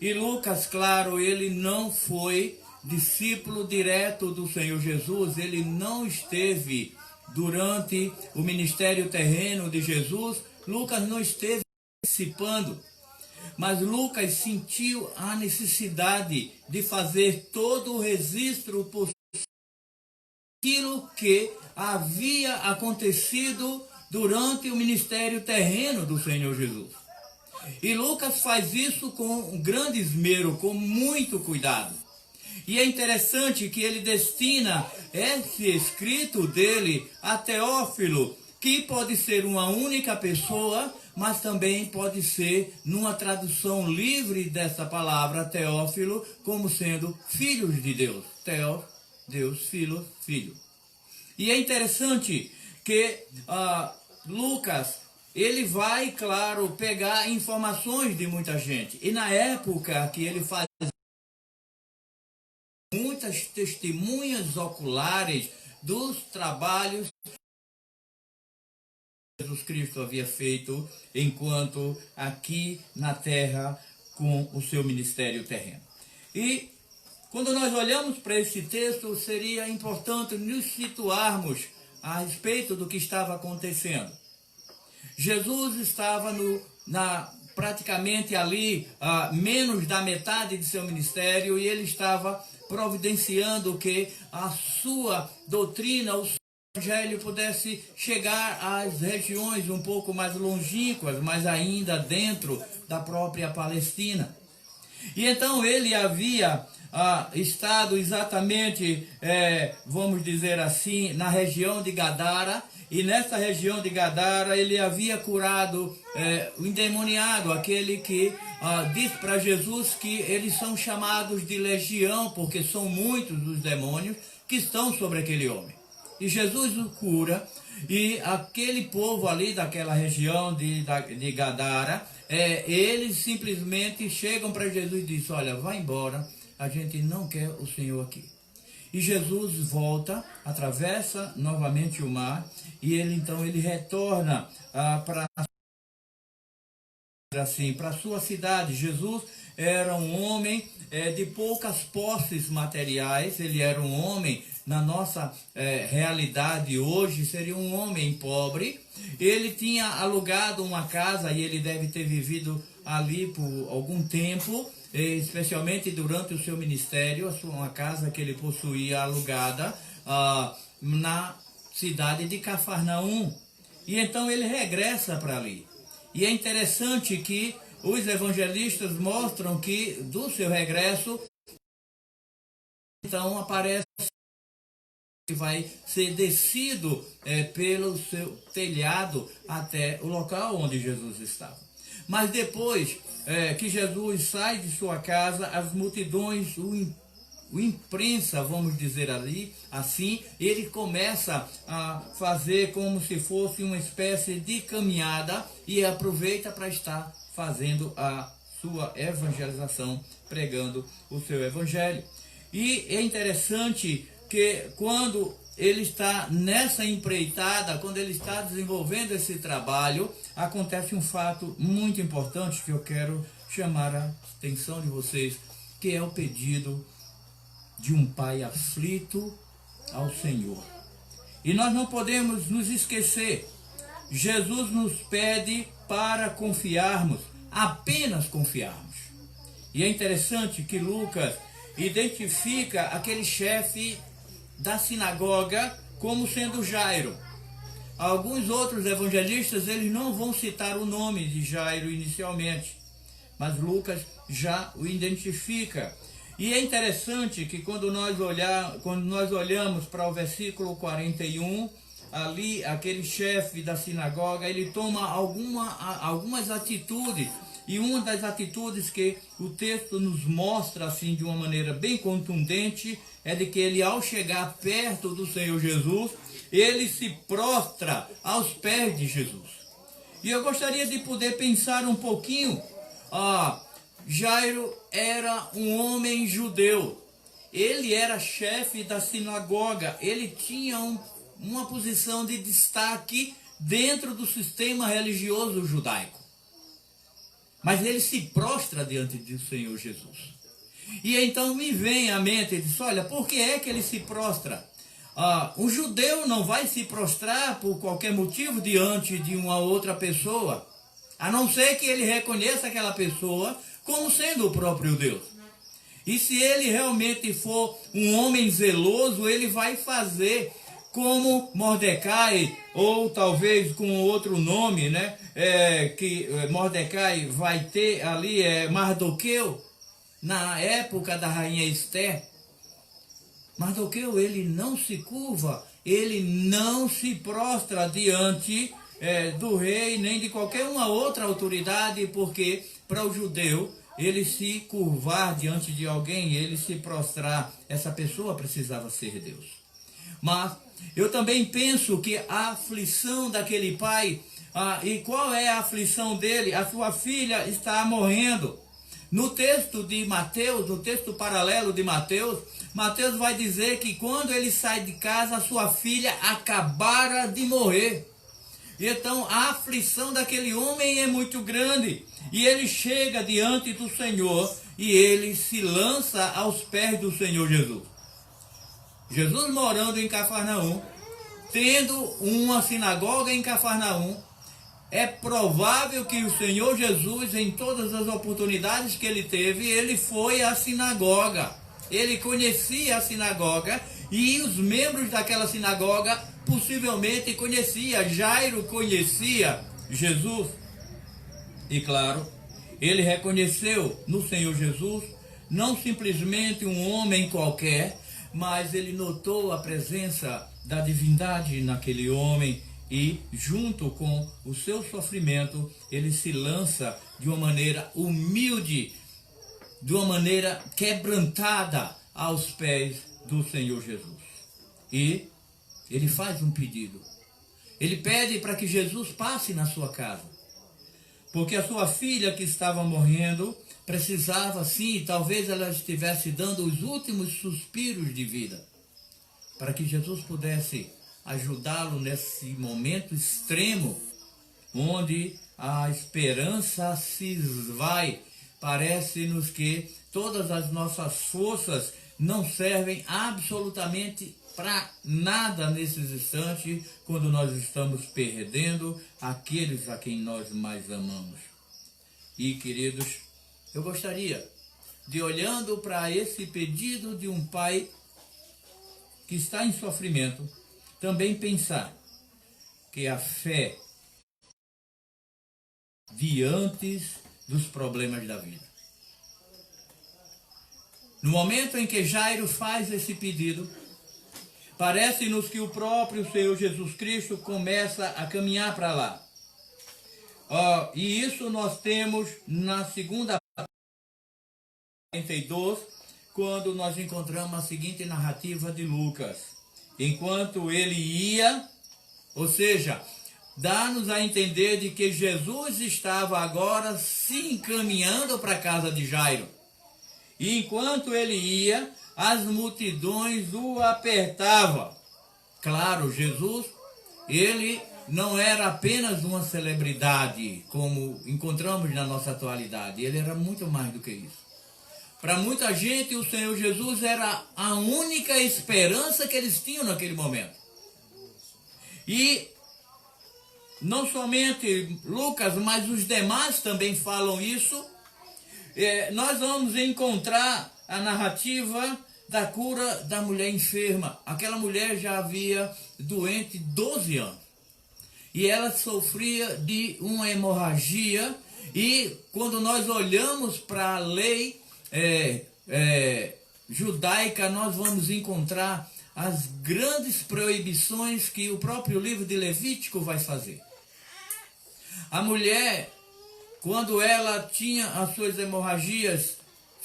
E Lucas, claro, ele não foi discípulo direto do Senhor Jesus, ele não esteve durante o ministério terreno de Jesus, Lucas não esteve participando, mas Lucas sentiu a necessidade de fazer todo o registro possível daquilo que havia acontecido durante o ministério terreno do Senhor Jesus. E Lucas faz isso com grande esmero, com muito cuidado. E é interessante que ele destina esse escrito dele a Teófilo, que pode ser uma única pessoa, mas também pode ser, numa tradução livre dessa palavra, Teófilo, como sendo filhos de Deus. Deus, filho, filho. E é interessante que Lucas, ele vai, claro, pegar informações de muita gente. E na época que ele faz muitas testemunhas oculares dos trabalhos que Jesus Cristo havia feito enquanto aqui na terra com o seu ministério terreno. E quando nós olhamos para esse texto, seria importante nos situarmos a respeito do que estava acontecendo. Jesus estava praticamente ali, menos da metade de seu ministério, e ele estava providenciando que a sua doutrina, o seu evangelho pudesse chegar às regiões um pouco mais longínquas, mas ainda dentro da própria Palestina. E então ele havia estado exatamente, vamos dizer assim, na região de Gadara, e nessa região de Gadara ele havia curado o endemoniado, aquele que diz para Jesus que eles são chamados de legião, porque são muitos os demônios que estão sobre aquele homem. E Jesus o cura, e aquele povo ali daquela região de Gadara, eles simplesmente chegam para Jesus e dizem: olha, vai embora, a gente não quer o Senhor aqui. E Jesus volta, atravessa novamente o mar, e ele retorna para a sua cidade. Jesus era um homem de poucas posses materiais, ele era um homem, na nossa realidade hoje, seria um homem pobre. Ele tinha alugado uma casa e ele deve ter vivido ali por algum tempo, especialmente durante o seu ministério, uma casa que ele possuía alugada na cidade de Cafarnaum. E então ele regressa para ali. E é interessante que os evangelistas mostram que do seu regresso, então aparece que vai ser descido pelo seu telhado até o local onde Jesus estava. Mas depois que Jesus sai de sua casa, as multidões o imprensa, vamos dizer ali, assim, ele começa a fazer como se fosse uma espécie de caminhada e aproveita para estar fazendo a sua evangelização, pregando o seu evangelho. E é interessante que quando ele está nessa empreitada, quando ele está desenvolvendo esse trabalho, acontece um fato muito importante que eu quero chamar a atenção de vocês, que é o pedido de um pai aflito ao Senhor. E nós não podemos nos esquecer, Jesus nos pede para confiarmos, apenas confiarmos. E é interessante que Lucas identifica aquele chefe da sinagoga como sendo Jairo. Alguns outros evangelistas, eles não vão citar o nome de Jairo inicialmente, mas Lucas já o identifica. E é interessante que quando nós olhamos para o versículo 41, ali aquele chefe da sinagoga, ele toma algumas atitudes, e uma das atitudes que o texto nos mostra assim de uma maneira bem contundente é de que ele, ao chegar perto do Senhor Jesus, ele se prostra aos pés de Jesus. E eu gostaria de poder pensar um pouquinho. Jairo era um homem judeu, ele era chefe da sinagoga, ele tinha uma posição de destaque dentro do sistema religioso judaico. Mas ele se prostra diante do Senhor Jesus. E então me vem à mente e diz: olha, por que é que ele se prostra? O judeu não vai se prostrar por qualquer motivo diante de uma outra pessoa, a não ser que ele reconheça aquela pessoa como sendo o próprio Deus. E se ele realmente for um homem zeloso, ele vai fazer como Mordecai, ou talvez com outro nome, né? Que Mordecai vai ter ali, Mardoqueu, na época da rainha Esther. Mardoqueu, ele não se curva, ele não se prostra diante do rei, nem de qualquer uma outra autoridade, porque para o judeu, ele se curvar diante de alguém, ele se prostrar, essa pessoa precisava ser Deus. Mas eu também penso que a aflição daquele pai, e qual é a aflição dele? A sua filha está morrendo. No texto de Mateus, no texto paralelo de Mateus, Mateus vai dizer que quando ele sai de casa, a sua filha acabara de morrer. Então a aflição daquele homem é muito grande. E ele chega diante do Senhor e ele se lança aos pés do Senhor Jesus. Jesus morando em Cafarnaum, tendo uma sinagoga em Cafarnaum, é provável que o Senhor Jesus, em todas as oportunidades que ele teve, ele foi à sinagoga. Ele conhecia a sinagoga e os membros daquela sinagoga possivelmente conhecia. Jairo conhecia Jesus. E claro, ele reconheceu no Senhor Jesus não simplesmente um homem qualquer, mas ele notou a presença da divindade naquele homem e, junto com o seu sofrimento, ele se lança de uma maneira humilde, de uma maneira quebrantada aos pés do Senhor Jesus. E ele faz um pedido. Ele pede para que Jesus passe na sua casa, porque a sua filha que estava morrendo precisava, sim, talvez ela estivesse dando os últimos suspiros de vida, para que Jesus pudesse ajudá-lo nesse momento extremo, onde a esperança se esvai. Parece-nos que todas as nossas forças não servem absolutamente para nada nesses instantes, quando nós estamos perdendo aqueles a quem nós mais amamos. E, queridos, eu gostaria de, olhando para esse pedido de um pai que está em sofrimento, também pensar que a fé diante dos problemas da vida. No momento em que Jairo faz esse pedido, parece-nos que o próprio Senhor Jesus Cristo começa a caminhar para lá. E isso nós temos na segunda 42, quando nós encontramos a seguinte narrativa de Lucas. Enquanto ele ia, ou seja, dá-nos a entender de que Jesus estava agora se encaminhando para a casa de Jairo. E enquanto ele ia, as multidões o apertavam. Claro, Jesus, ele não era apenas uma celebridade, como encontramos na nossa atualidade. Ele era muito mais do que isso. Para muita gente, o Senhor Jesus era a única esperança que eles tinham naquele momento. E não somente Lucas, mas os demais também falam isso. Nós vamos encontrar a narrativa da cura da mulher enferma. Aquela mulher já havia doente 12 anos. E ela sofria de uma hemorragia. E quando nós olhamos para a lei judaica, nós vamos encontrar as grandes proibições que o próprio livro de Levítico vai fazer. A mulher, quando ela tinha as suas hemorragias,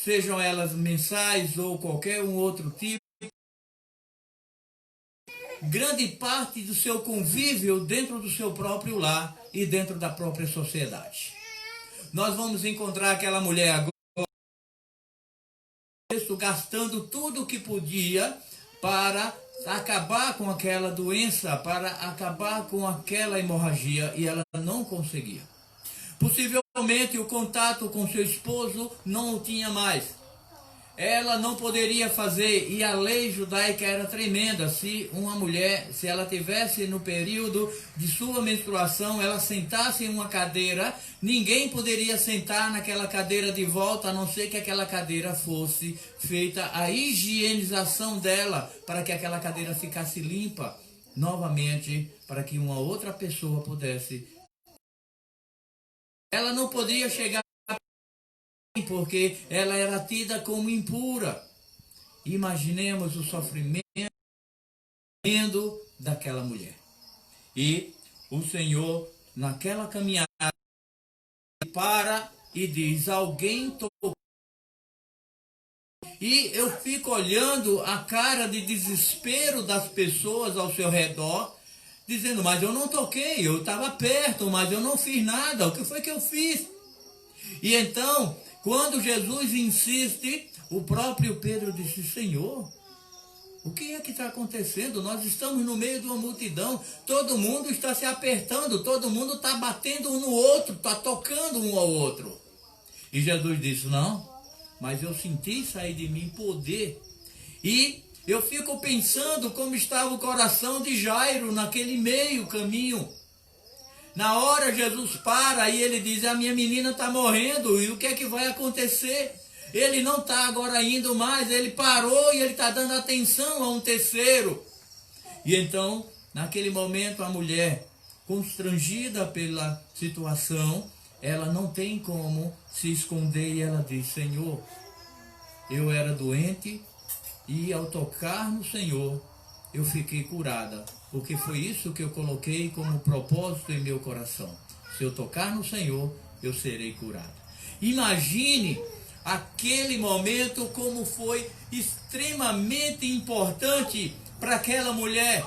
sejam elas mensais ou qualquer um outro tipo, grande parte do seu convívio dentro do seu próprio lar e dentro da própria sociedade. Nós vamos encontrar aquela mulher agora gastando tudo o que podia para acabar com aquela doença, para acabar com aquela hemorragia, e ela não conseguia. Possivelmente o contato com seu esposo não o tinha mais. Ela não poderia fazer, e a lei judaica era tremenda. Se uma mulher, se ela tivesse no período de sua menstruação, ela sentasse em uma cadeira, ninguém poderia sentar naquela cadeira de volta, a não ser que aquela cadeira fosse feita a higienização dela, para que aquela cadeira ficasse limpa novamente, para que uma outra pessoa pudesse. Ela não podia chegar, porque ela era tida como impura. Imaginemos o sofrimento daquela mulher. E o Senhor, naquela caminhada, para e diz: alguém tocou. E eu fico olhando a cara de desespero das pessoas ao seu redor, dizendo, mas eu não toquei, eu estava perto, mas eu não fiz nada, o que foi que eu fiz? E então, quando Jesus insiste, o próprio Pedro disse, Senhor, o que é que está acontecendo? Nós estamos no meio de uma multidão, todo mundo está se apertando, todo mundo está batendo um no outro, está tocando um ao outro. E Jesus disse, não, mas eu senti sair de mim poder. E eu fico pensando como estava o coração de Jairo naquele meio caminho. Na hora Jesus para e ele diz, a minha menina está morrendo, e o que é que vai acontecer? Ele não está agora indo mais, ele parou e ele está dando atenção a um terceiro. E então, naquele momento, a mulher, constrangida pela situação, ela não tem como se esconder e ela diz, Senhor, eu era doente e ao tocar no Senhor, eu fiquei curada, porque foi isso que eu coloquei como propósito em meu coração. Se eu tocar no Senhor, eu serei curada. Imagine aquele momento como foi extremamente importante para aquela mulher.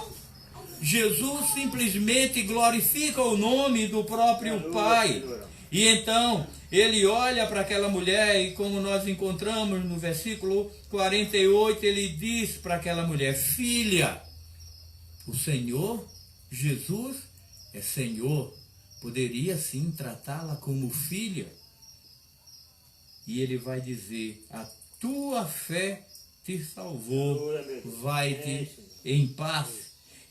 Jesus simplesmente glorifica o nome do próprio Pai. E então, ele olha para aquela mulher e como nós encontramos no versículo 48, ele diz para aquela mulher, filha, o Senhor, Jesus é Senhor, poderia sim tratá-la como filha. E ele vai dizer, a tua fé te salvou, vai-te em paz.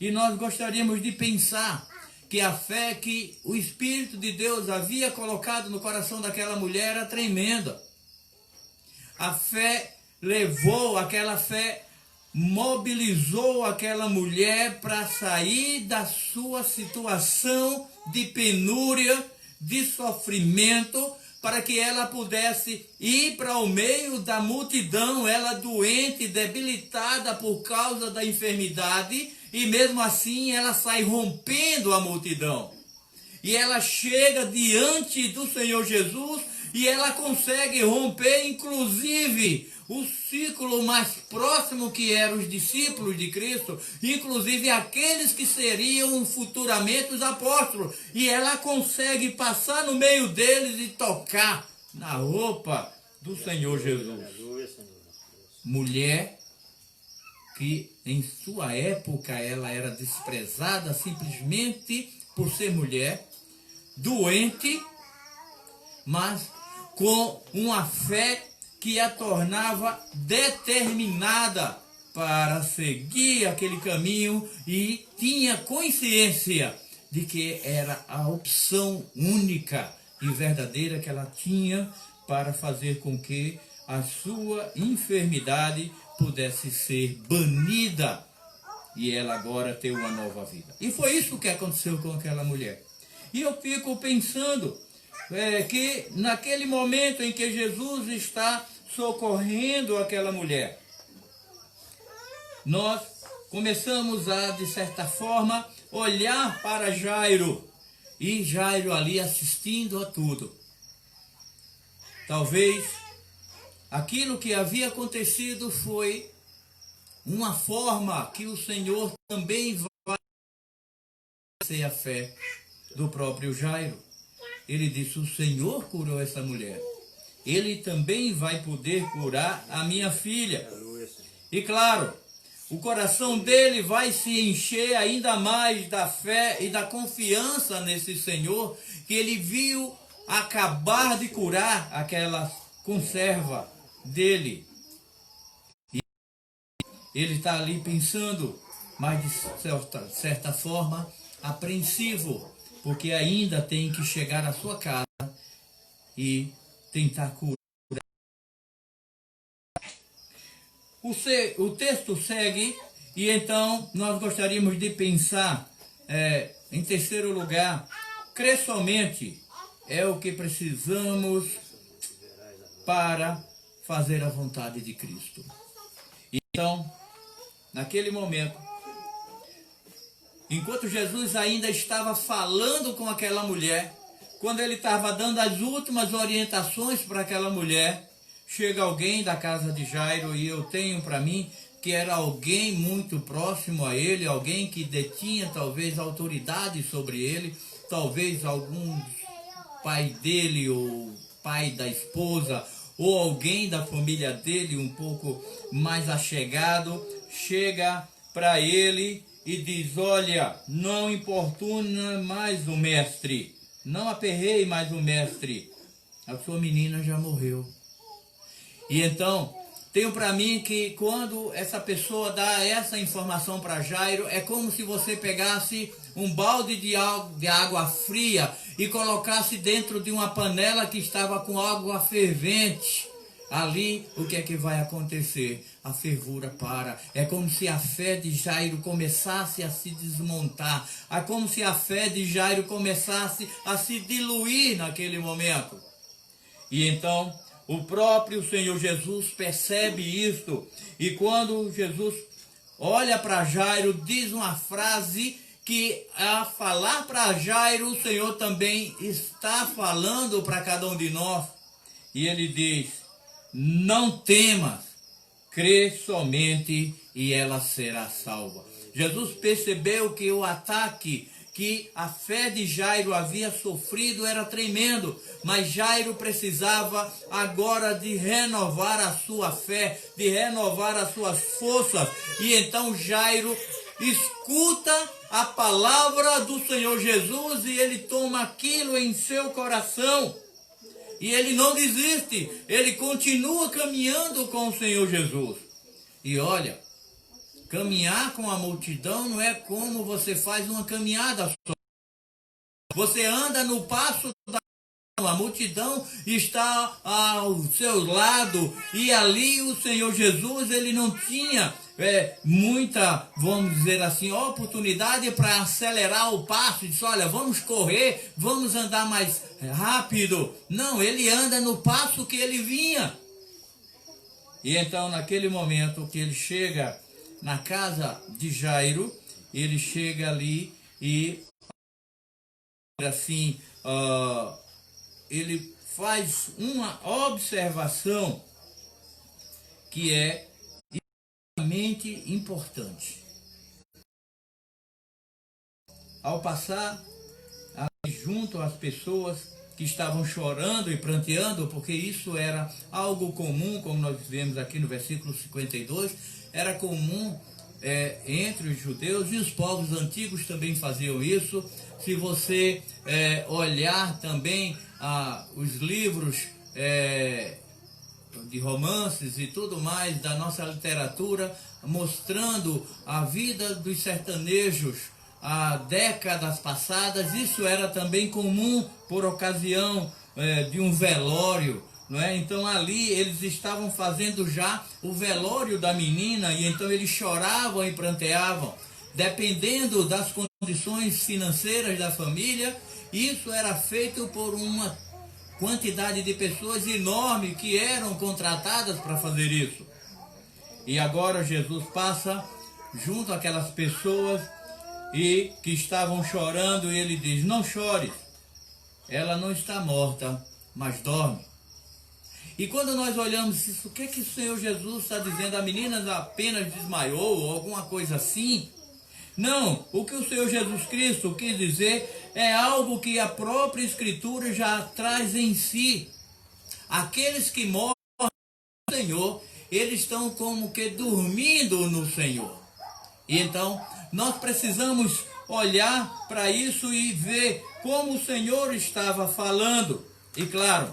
E nós gostaríamos de pensar que a fé que o Espírito de Deus havia colocado no coração daquela mulher era tremenda. A fé levou, aquela fé mobilizou aquela mulher para sair da sua situação de penúria, de sofrimento, para que ela pudesse ir para o meio da multidão, ela doente, debilitada por causa da enfermidade, e mesmo assim ela sai rompendo a multidão. E ela chega diante do Senhor Jesus e ela consegue romper inclusive o círculo mais próximo que eram os discípulos de Cristo, inclusive aqueles que seriam futuramente os apóstolos. E ela consegue passar no meio deles e tocar na roupa do Senhor Jesus. Mulher que em sua época ela era desprezada simplesmente por ser mulher, doente, mas com uma fé que a tornava determinada para seguir aquele caminho e tinha consciência de que era a opção única e verdadeira que ela tinha para fazer com que a sua enfermidade pudesse ser banida e ela agora ter uma nova vida. E foi isso que aconteceu com aquela mulher. E eu fico pensando que naquele momento em que Jesus está socorrendo aquela mulher, nós começamos a, de certa forma, olhar para Jairo, e Jairo ali assistindo a tudo. Talvez aquilo que havia acontecido foi uma forma que o Senhor também vai ser a fé do próprio Jairo. Ele disse, o Senhor curou essa mulher. Ele também vai poder curar a minha filha. E claro, o coração dele vai se encher ainda mais da fé e da confiança nesse Senhor, que ele viu acabar de curar aquela conserva dele. E ele está ali pensando, mas de certa forma apreensivo, porque ainda tem que chegar à sua casa e tentar curar. O texto segue e então nós gostaríamos de pensar em terceiro lugar, crer somente é o que precisamos para fazer a vontade de Cristo. Então, naquele momento, enquanto Jesus ainda estava falando com aquela mulher, quando ele estava dando as últimas orientações para aquela mulher, chega alguém da casa de Jairo, e eu tenho para mim que era alguém muito próximo a ele, alguém que detinha talvez autoridade sobre ele, talvez algum pai dele ou pai da esposa, ou alguém da família dele um pouco mais achegado, chega para ele e diz: olha, não importuna mais o mestre, não aperrei mais o mestre, a sua menina já morreu. E então, tenho para mim que quando essa pessoa dá essa informação para Jairo, é como se você pegasse um balde de água fria e colocasse dentro de uma panela que estava com água fervente. Ali, o que é que vai acontecer? A fervura para. É como se a fé de Jairo começasse a se desmontar. É como se a fé de Jairo começasse a se diluir naquele momento. E então, o próprio Senhor Jesus percebe isto. E quando Jesus olha para Jairo, diz uma frase que, a falar para Jairo, o Senhor também está falando para cada um de nós. E ele diz: não temas, crê somente e ela será salva. Jesus percebeu que o ataque que a fé de Jairo havia sofrido era tremendo, mas Jairo precisava agora de renovar a sua fé, de renovar as suas forças. E então Jairo escuta a palavra do Senhor Jesus e ele toma aquilo em seu coração. E ele não desiste, ele continua caminhando com o Senhor Jesus. E olha, caminhar com a multidão não é como você faz uma caminhada só. Você anda no passo da multidão, a multidão está ao seu lado. E ali o Senhor Jesus, ele não tinha muita, vamos dizer assim, oportunidade para acelerar o passo. Diz: olha, vamos correr, vamos andar mais rápido. Não, ele anda no passo que ele vinha. E então, naquele momento que ele chega na casa de Jairo, ele chega ali e assim, ele faz uma observação que é extremamente importante. Ao passar ali junto às pessoas que estavam chorando e pranteando, porque isso era algo comum, como nós vemos aqui no versículo 52, era comum entre os judeus, e os povos antigos também faziam isso. Se você olhar também os livros de romances e tudo mais da nossa literatura, mostrando a vida dos sertanejos há décadas passadas, isso era também comum por ocasião de um velório, não é? Então ali eles estavam fazendo já o velório da menina, e então eles choravam e pranteavam, dependendo das condições financeiras da família. Isso era feito por uma quantidade de pessoas enorme que eram contratadas para fazer isso. E agora Jesus passa junto àquelas pessoas e que estavam chorando, e ele diz: não chores, ela não está morta, mas dorme. E quando nós olhamos isso, o que o Senhor Jesus está dizendo? A menina apenas desmaiou ou alguma coisa assim? Não, o que o Senhor Jesus Cristo quis dizer é algo que a própria Escritura já traz em si. Aqueles que morrem no Senhor, eles estão como que dormindo no Senhor. E então, nós precisamos olhar para isso e ver como o Senhor estava falando. E claro,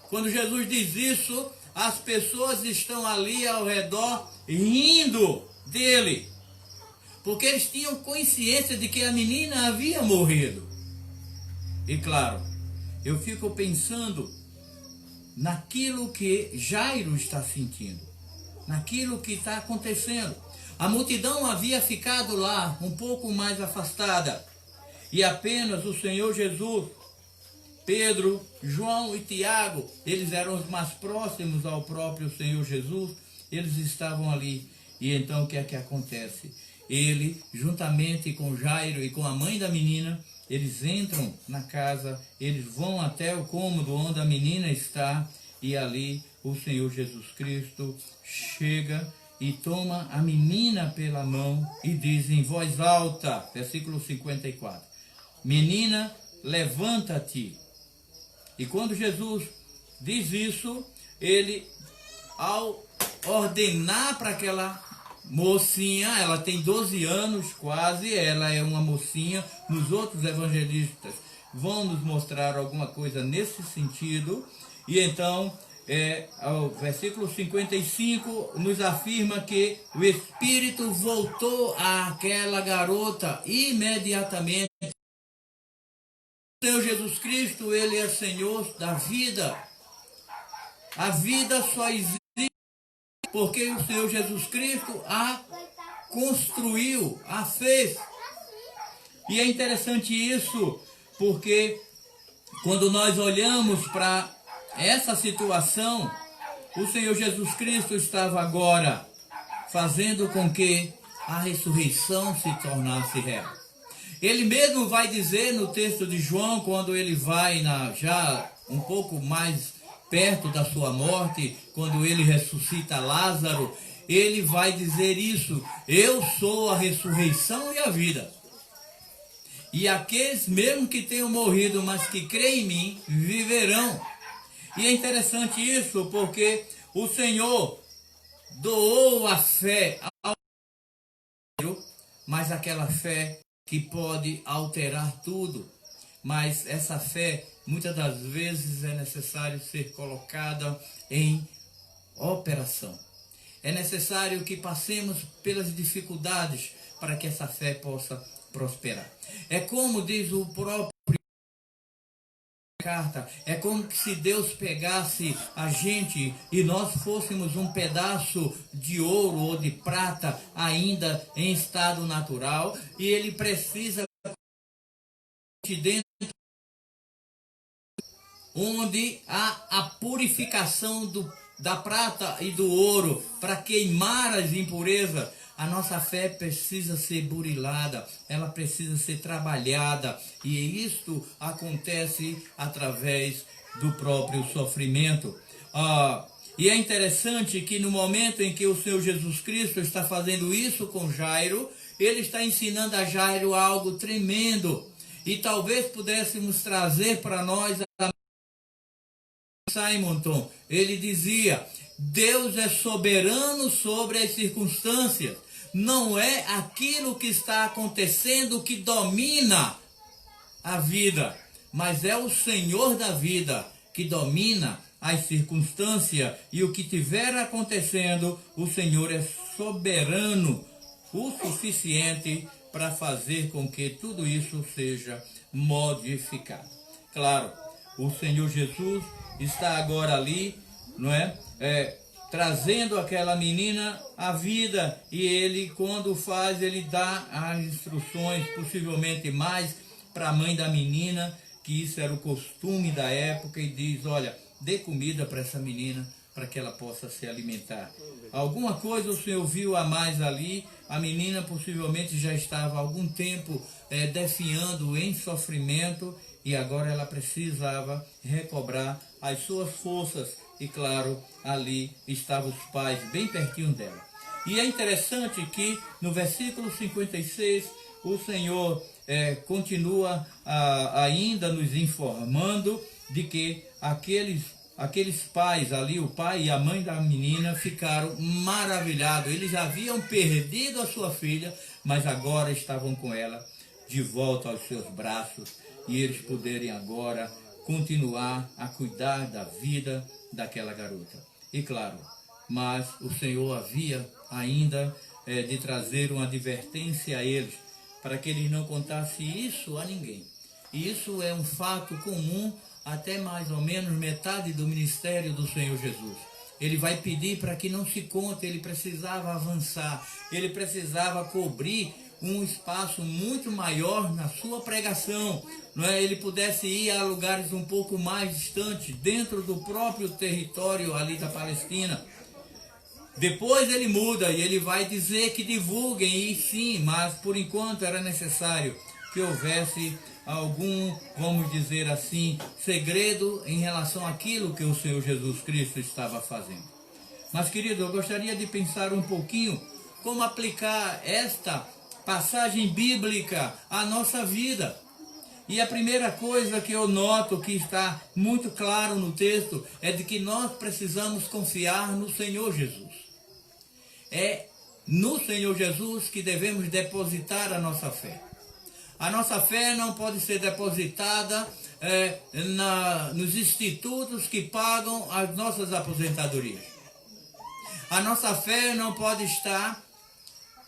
quando Jesus diz isso, as pessoas estão ali ao redor rindo dele, porque eles tinham consciência de que a menina havia morrido. E claro, eu fico pensando naquilo que Jairo está sentindo, naquilo que está acontecendo. A multidão havia ficado lá um pouco mais afastada, e apenas o Senhor Jesus, Pedro, João e Tiago, eles eram os mais próximos ao próprio Senhor Jesus, eles estavam ali. E então o que é que acontece? Ele, juntamente com Jairo e com a mãe da menina, eles entram na casa, eles vão até o cômodo onde a menina está, e ali o Senhor Jesus Cristo chega e toma a menina pela mão e diz em voz alta, versículo 54, menina, levanta-te. E quando Jesus diz isso, ele, ao ordenar para aquela mocinha, ela tem 12 anos quase, ela é uma mocinha, nos outros evangelistas vão nos mostrar alguma coisa nesse sentido, e então, o versículo 55 nos afirma que o Espírito voltou àquela garota imediatamente. O Senhor Jesus Cristo, Ele é Senhor da vida. A vida só existe porque o Senhor Jesus Cristo a construiu, a fez. E é interessante isso, porque quando nós olhamos para essa situação, o Senhor Jesus Cristo estava agora fazendo com que a ressurreição se tornasse real. Ele mesmo vai dizer no texto de João, quando ele vai já um pouco mais perto da sua morte, quando ele ressuscita Lázaro, ele vai dizer isso: eu sou a ressurreição e a vida. E aqueles mesmo que tenham morrido, mas que creem em mim, viverão. E é interessante isso, porque o Senhor doou a fé ao Senhor, mas aquela fé que pode alterar tudo. Mas essa fé, muitas das vezes, é necessário ser colocada em operação. É necessário que passemos pelas dificuldades para que essa fé possa prosperar. É como diz o próprio carta, é como se Deus pegasse a gente e nós fôssemos um pedaço de ouro ou de prata ainda em estado natural, e ele precisa de dentro onde há a purificação da prata e do ouro para queimar as impurezas. A nossa fé precisa ser burilada, ela precisa ser trabalhada, e isto acontece através do próprio sofrimento. E é interessante que no momento em que o Senhor Jesus Cristo está fazendo isso com Jairo, ele está ensinando a Jairo algo tremendo, e talvez pudéssemos trazer para nós a Simonton. Ele dizia: Deus é soberano sobre as circunstâncias. Não é aquilo que está acontecendo que domina a vida, mas é o Senhor da vida que domina as circunstâncias, e o que tiver acontecendo, o Senhor é soberano o suficiente para fazer com que tudo isso seja modificado. Claro, o Senhor Jesus está agora ali, não é? Trazendo aquela menina à vida, e ele, quando faz, ele dá as instruções, possivelmente mais, para a mãe da menina, que isso era o costume da época, e diz: olha, dê comida para essa menina, para que ela possa se alimentar. Alguma coisa o Senhor viu a mais ali. A menina possivelmente já estava há algum tempo definhando em sofrimento, e agora ela precisava recobrar as suas forças. E claro, ali estavam os pais bem pertinho dela. E é interessante que no versículo 56, o Senhor continua ainda nos informando de que aqueles pais ali, o pai e a mãe da menina, ficaram maravilhados. Eles haviam perdido a sua filha, mas agora estavam com ela de volta aos seus braços, e eles poderem agora continuar a cuidar da vida daquela garota. E claro, mas o Senhor havia ainda de trazer uma advertência a eles, para que eles não contassem isso a ninguém. E isso é um fato comum até mais ou menos metade do ministério do Senhor Jesus. Ele vai pedir para que não se conte, ele precisava avançar, ele precisava cobrir um espaço muito maior na sua pregação, não é? Ele pudesse ir a lugares um pouco mais distantes, dentro do próprio território ali da Palestina. Depois ele muda e ele vai dizer que divulguem, e sim, mas por enquanto era necessário que houvesse algum, vamos dizer assim, segredo em relação àquilo que o Senhor Jesus Cristo estava fazendo. Mas, querido, eu gostaria de pensar um pouquinho como aplicar esta passagem bíblica à nossa vida. E a primeira coisa que eu noto que está muito claro no texto é de que nós precisamos confiar no Senhor Jesus. É no Senhor Jesus que devemos depositar a nossa fé. A nossa fé não pode ser depositada nos institutos que pagam as nossas aposentadorias. A nossa fé não pode estar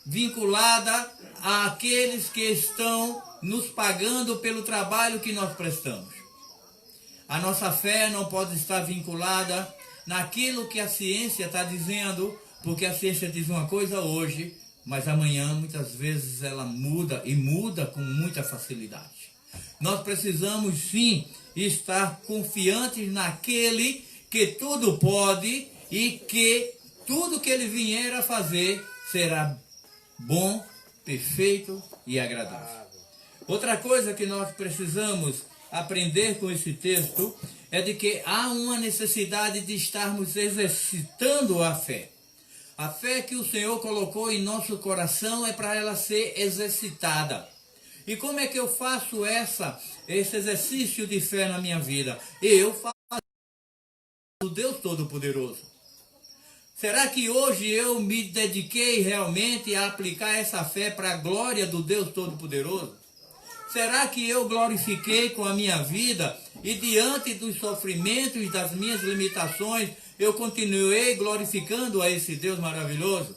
vinculada àqueles que estão nos pagando pelo trabalho que nós prestamos. A nossa fé não pode estar vinculada naquilo que a ciência está dizendo, porque a ciência diz uma coisa hoje, mas amanhã muitas vezes ela muda e muda com muita facilidade. Nós precisamos sim estar confiantes naquele que tudo pode e que tudo que ele vier a fazer será bom, perfeito e agradável. Outra coisa que nós precisamos aprender com esse texto é de que há uma necessidade de estarmos exercitando a fé. A fé que o Senhor colocou em nosso coração é para ela ser exercitada. E como é que eu faço esse exercício de fé na minha vida? Eu faço o Deus Todo-Poderoso. Será que hoje eu me dediquei realmente a aplicar essa fé para a glória do Deus Todo-Poderoso? Será que eu glorifiquei com a minha vida e diante dos sofrimentos e das minhas limitações, eu continuei glorificando a esse Deus maravilhoso?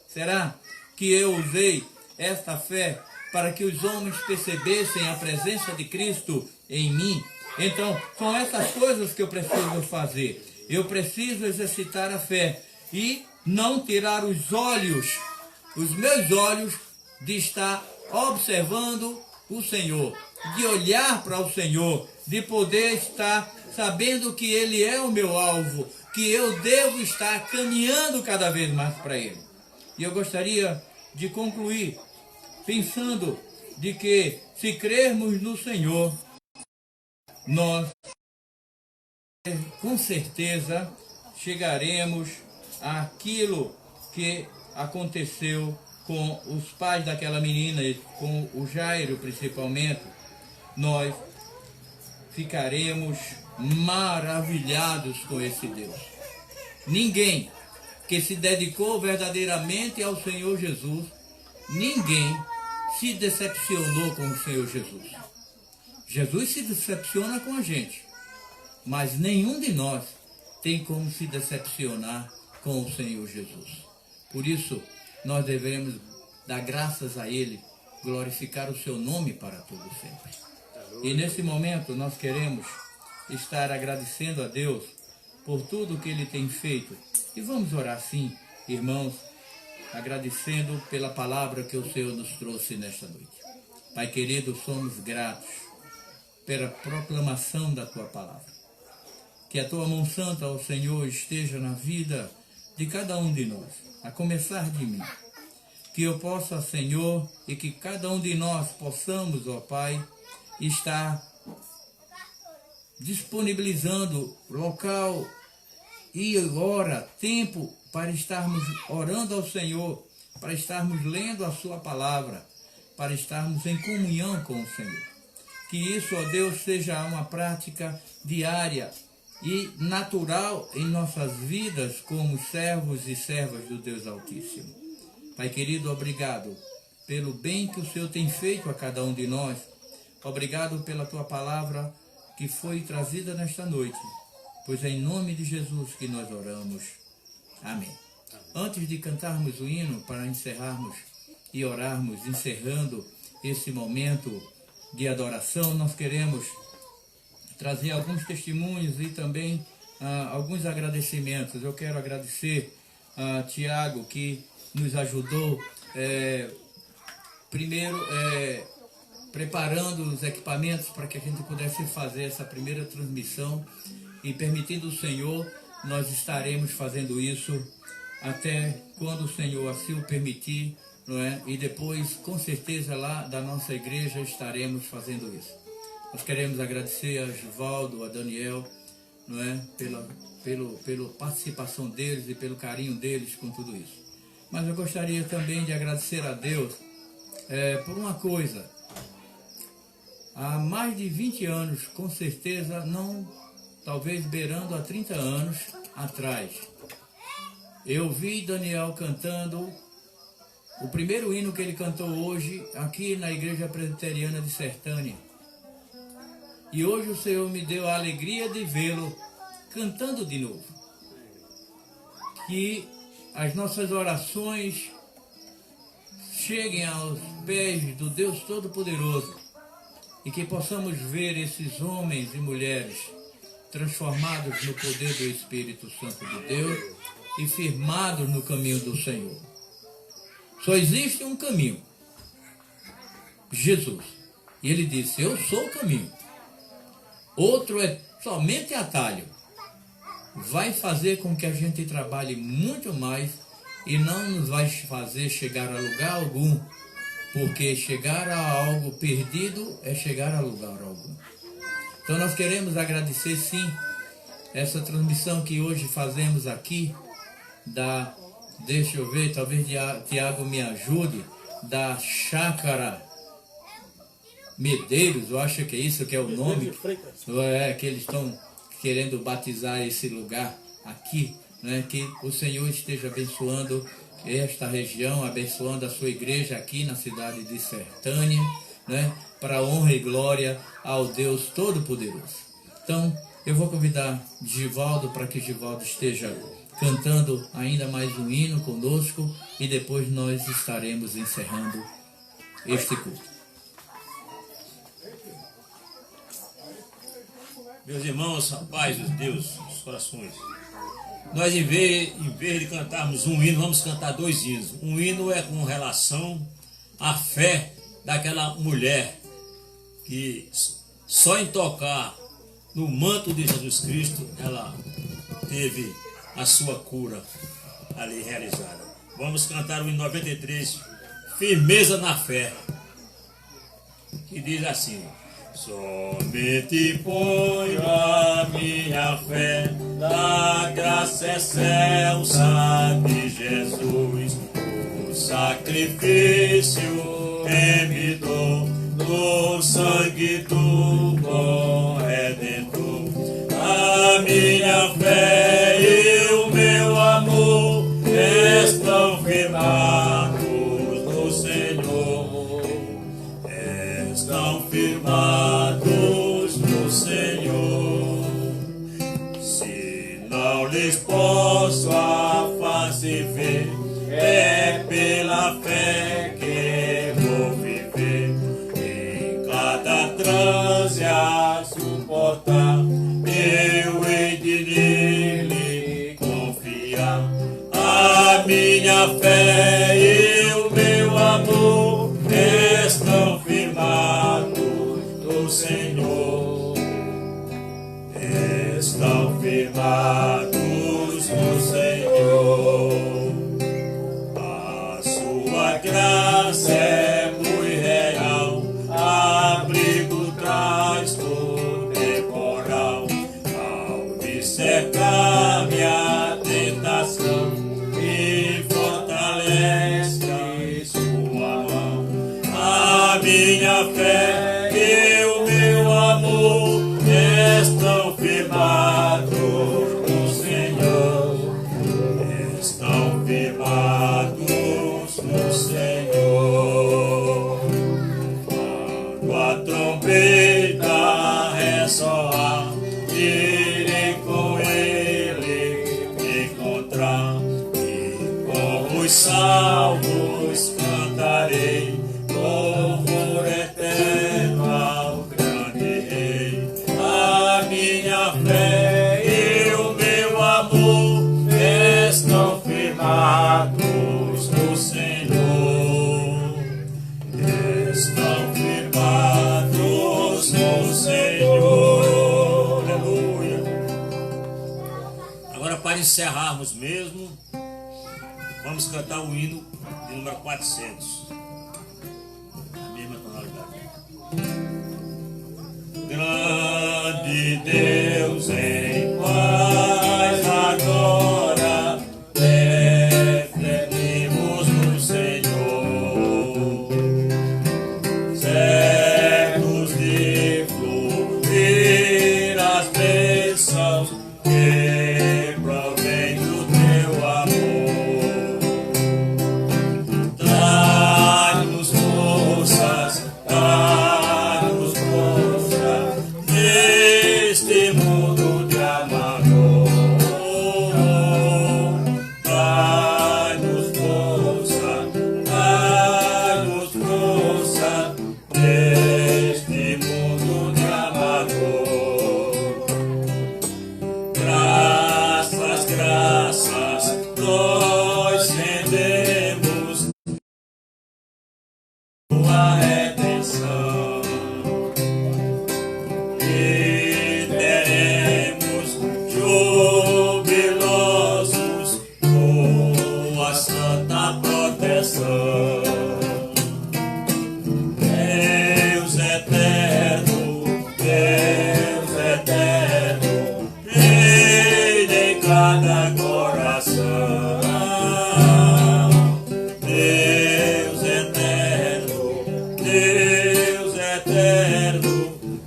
Será que eu usei esta fé para que os homens percebessem a presença de Cristo em mim? Então, são essas coisas que eu preciso fazer. Eu preciso exercitar a fé e não tirar os meus olhos, de estar observando o Senhor, de olhar para o Senhor, de poder estar sabendo que Ele é o meu alvo, que eu devo estar caminhando cada vez mais para Ele. E eu gostaria de concluir pensando de que se crermos no Senhor, nós com certeza chegaremos àquilo que aconteceu com os pais daquela menina, com o Jairo principalmente. Nós ficaremos maravilhados com esse Deus. Ninguém que se dedicou verdadeiramente ao Senhor Jesus, ninguém se decepcionou com o Senhor Jesus. Jesus se decepciona com a gente, mas nenhum de nós tem como se decepcionar com o Senhor Jesus. Por isso, nós devemos dar graças a Ele, glorificar o seu nome para todo sempre. E nesse momento nós queremos estar agradecendo a Deus por tudo que Ele tem feito. E vamos orar sim, irmãos, agradecendo pela palavra que o Senhor nos trouxe nesta noite. Pai querido, somos gratos pela proclamação da Tua palavra. Que a Tua mão santa, ó Senhor, esteja na vida de cada um de nós, a começar de mim. Que eu possa, Senhor, e que cada um de nós possamos, ó Pai, estar disponibilizando local e hora, tempo, para estarmos orando ao Senhor, para estarmos lendo a Sua palavra, para estarmos em comunhão com o Senhor. Que isso, ó Deus, seja uma prática diária e natural em nossas vidas como servos e servas do Deus Altíssimo. Pai querido, obrigado pelo bem que o Senhor tem feito a cada um de nós. Obrigado pela Tua palavra que foi trazida nesta noite, pois é em nome de Jesus que nós oramos. Amém. Antes de cantarmos o hino para encerrarmos e orarmos, encerrando esse momento de adoração, nós queremos trazer alguns testemunhos e também alguns agradecimentos. Eu quero agradecer a Tiago, que nos ajudou, primeiro, preparando os equipamentos para que a gente pudesse fazer essa primeira transmissão, e permitindo o Senhor, nós estaremos fazendo isso até quando o Senhor assim o permitir, não é? E depois, com certeza, lá da nossa igreja estaremos fazendo isso. Nós queremos agradecer a Givaldo, a Daniel, não é? Pela participação deles e pelo carinho deles com tudo isso. Mas eu gostaria também de agradecer a Deus por uma coisa. Há mais de 20 anos, com certeza, não, talvez beirando a 30 anos atrás, eu vi Daniel cantando o primeiro hino que ele cantou hoje aqui na Igreja Presbiteriana de Sertânia. E hoje o Senhor me deu a alegria de vê-lo cantando de novo. Que as nossas orações cheguem aos pés do Deus Todo-Poderoso e que possamos ver esses homens e mulheres transformados no poder do Espírito Santo de Deus e firmados no caminho do Senhor. Só existe um caminho, Jesus. E ele disse, eu sou o caminho. Outro é somente atalho. Vai fazer com que a gente trabalhe muito mais e não nos vai fazer chegar a lugar algum, porque chegar a algo perdido é chegar a lugar algum. Então nós queremos agradecer sim essa transmissão que hoje fazemos aqui, deixa eu ver, talvez Tiago me ajude, da Chácara Medeiros, eu acho que é isso que é o nome, que eles estão querendo batizar esse lugar aqui, né? Que o Senhor esteja abençoando esta região, abençoando a sua igreja aqui na cidade de Sertânia, né? Para a honra e glória ao Deus Todo-Poderoso. Então, eu vou convidar Givaldo para que Givaldo esteja cantando ainda mais um hino conosco e depois nós estaremos encerrando este culto. Meus irmãos, a paz de Deus, os corações. Nós, em vez de cantarmos um hino, vamos cantar dois hinos. Um hino é com relação à fé daquela mulher que só em tocar no manto de Jesus Cristo, ela teve a sua cura ali realizada. Vamos cantar o hino 93, Firmeza na Fé, que diz assim: somente ponho a minha fé na graça excelsa de Jesus, o sacrifício remidor do sangue do bom Redentor. A minha fé e o meu amor estão firmados no Senhor, estão firmados no Senhor. Se não lhes posso a face ver, é pela fé que vou viver. Em cada transe a suportar, eu hei de nele confiar. A minha fé e o meu amor estão firmados no Senhor, estão firmados no Senhor. A sua graça é muito real, abrigo traz todo temporal. Ao me cercar minha tentação, me fortalece sua mão. A minha fé e o meu amor estão firmados no Senhor, estão firmados no Senhor. Quando a trombeta ressoar, irei com ele me encontrar, e com os salvos cantarei louvor eterno ao grande Rei. A minha fé e o meu amor estão firmados no Senhor, estão firmados no Senhor. Aleluia. Agora, para encerrarmos mesmo, vamos cantar o hino número 400. A mesma tonalidade. Grande Deus em paz agora, refletimos no Senhor, certos de fluir as bênçãos que provém do teu amor. Dá-nos forças, dá-nos força neste mundo de amargor. Dá-nos força neste mundo de amargor. Graças, graças, nós rendemos tua redenção e teremos jubilosos tua santa proteção. Deus eterno, reina em cada coração. Deus eterno,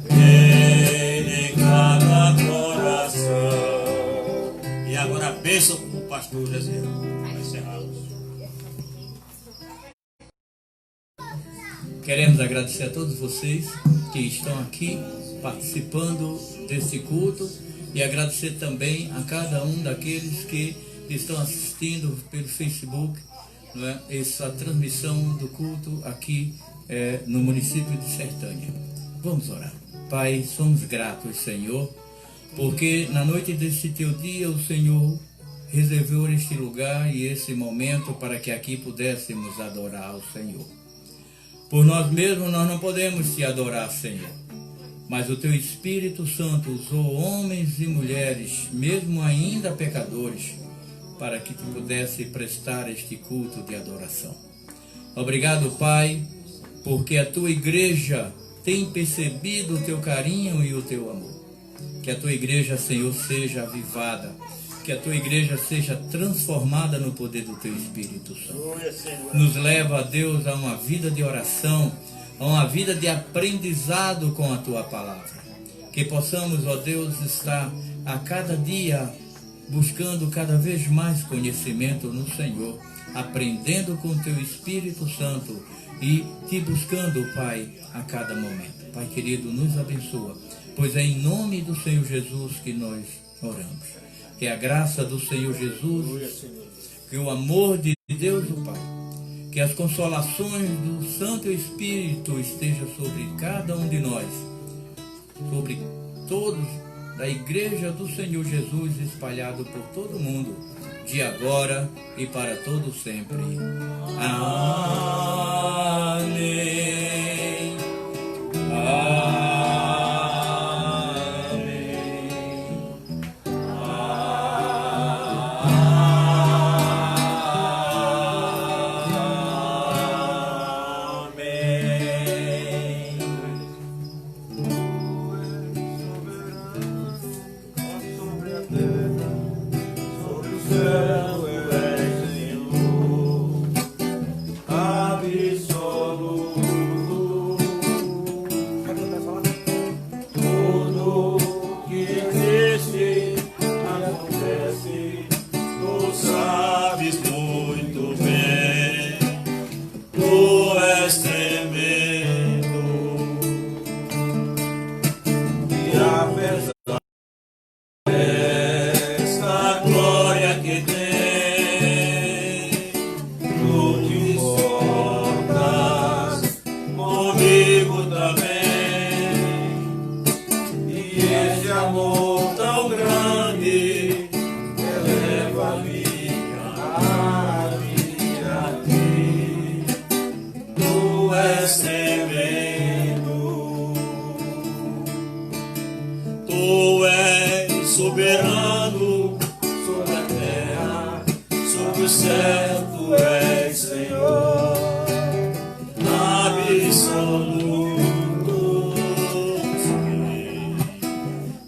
reina em cada coração. E agora a bênção com o pastor Jezeel. Para encerrarmos. Queremos agradecer a todos vocês que estão aqui participando desse culto e agradecer também a cada um daqueles que estão assistindo pelo Facebook, não é? Essa transmissão do culto aqui no município de Sertânia. Vamos orar. Pai, somos gratos, Senhor, porque na noite desse teu dia o Senhor reservou este lugar e esse momento para que aqui pudéssemos adorar ao Senhor. Por nós mesmos nós não podemos te adorar, Senhor, mas o teu Espírito Santo usou homens e mulheres, mesmo ainda pecadores, para que tu pudesse prestar este culto de adoração. Obrigado, Pai, porque a tua igreja tem percebido o teu carinho e o teu amor. Que a tua igreja, Senhor, seja avivada, que a tua igreja seja transformada no poder do teu Espírito Santo. Nos leva, Deus, a uma vida de oração, a uma vida de aprendizado com a tua palavra. Que possamos, ó Deus, estar a cada dia buscando cada vez mais conhecimento no Senhor, aprendendo com o teu Espírito Santo e te buscando, Pai, a cada momento. Pai querido, nos abençoa, pois é em nome do Senhor Jesus que nós oramos. Que a graça do Senhor Jesus, que o amor de Deus o Pai, que as consolações do Santo Espírito estejam sobre cada um de nós, sobre todos da Igreja do Senhor Jesus espalhado por todo o mundo, de agora e para todo sempre. Amém. Amém. Soberano sobre a terra, sobre o céu, tu és Senhor.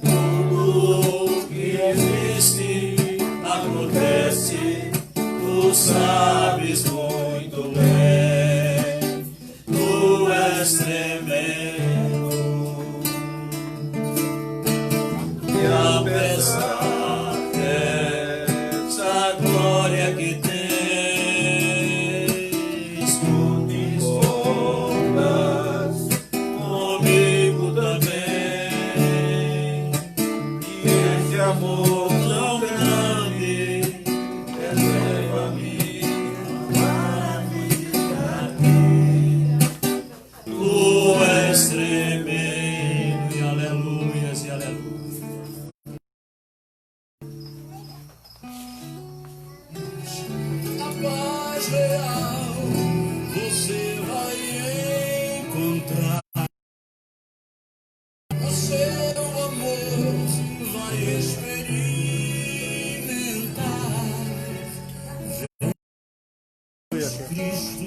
Tudo que existe acontece, tu sabes muito bem, tu és tremendo. E apesar dessa glória que tens, tu te importas comigo também. E esse amor tão grande eleva-me a ti. Tu és tremendo, e aleluias e aleluias. A paz real você vai encontrar, o seu amor vai experimentar. Cristo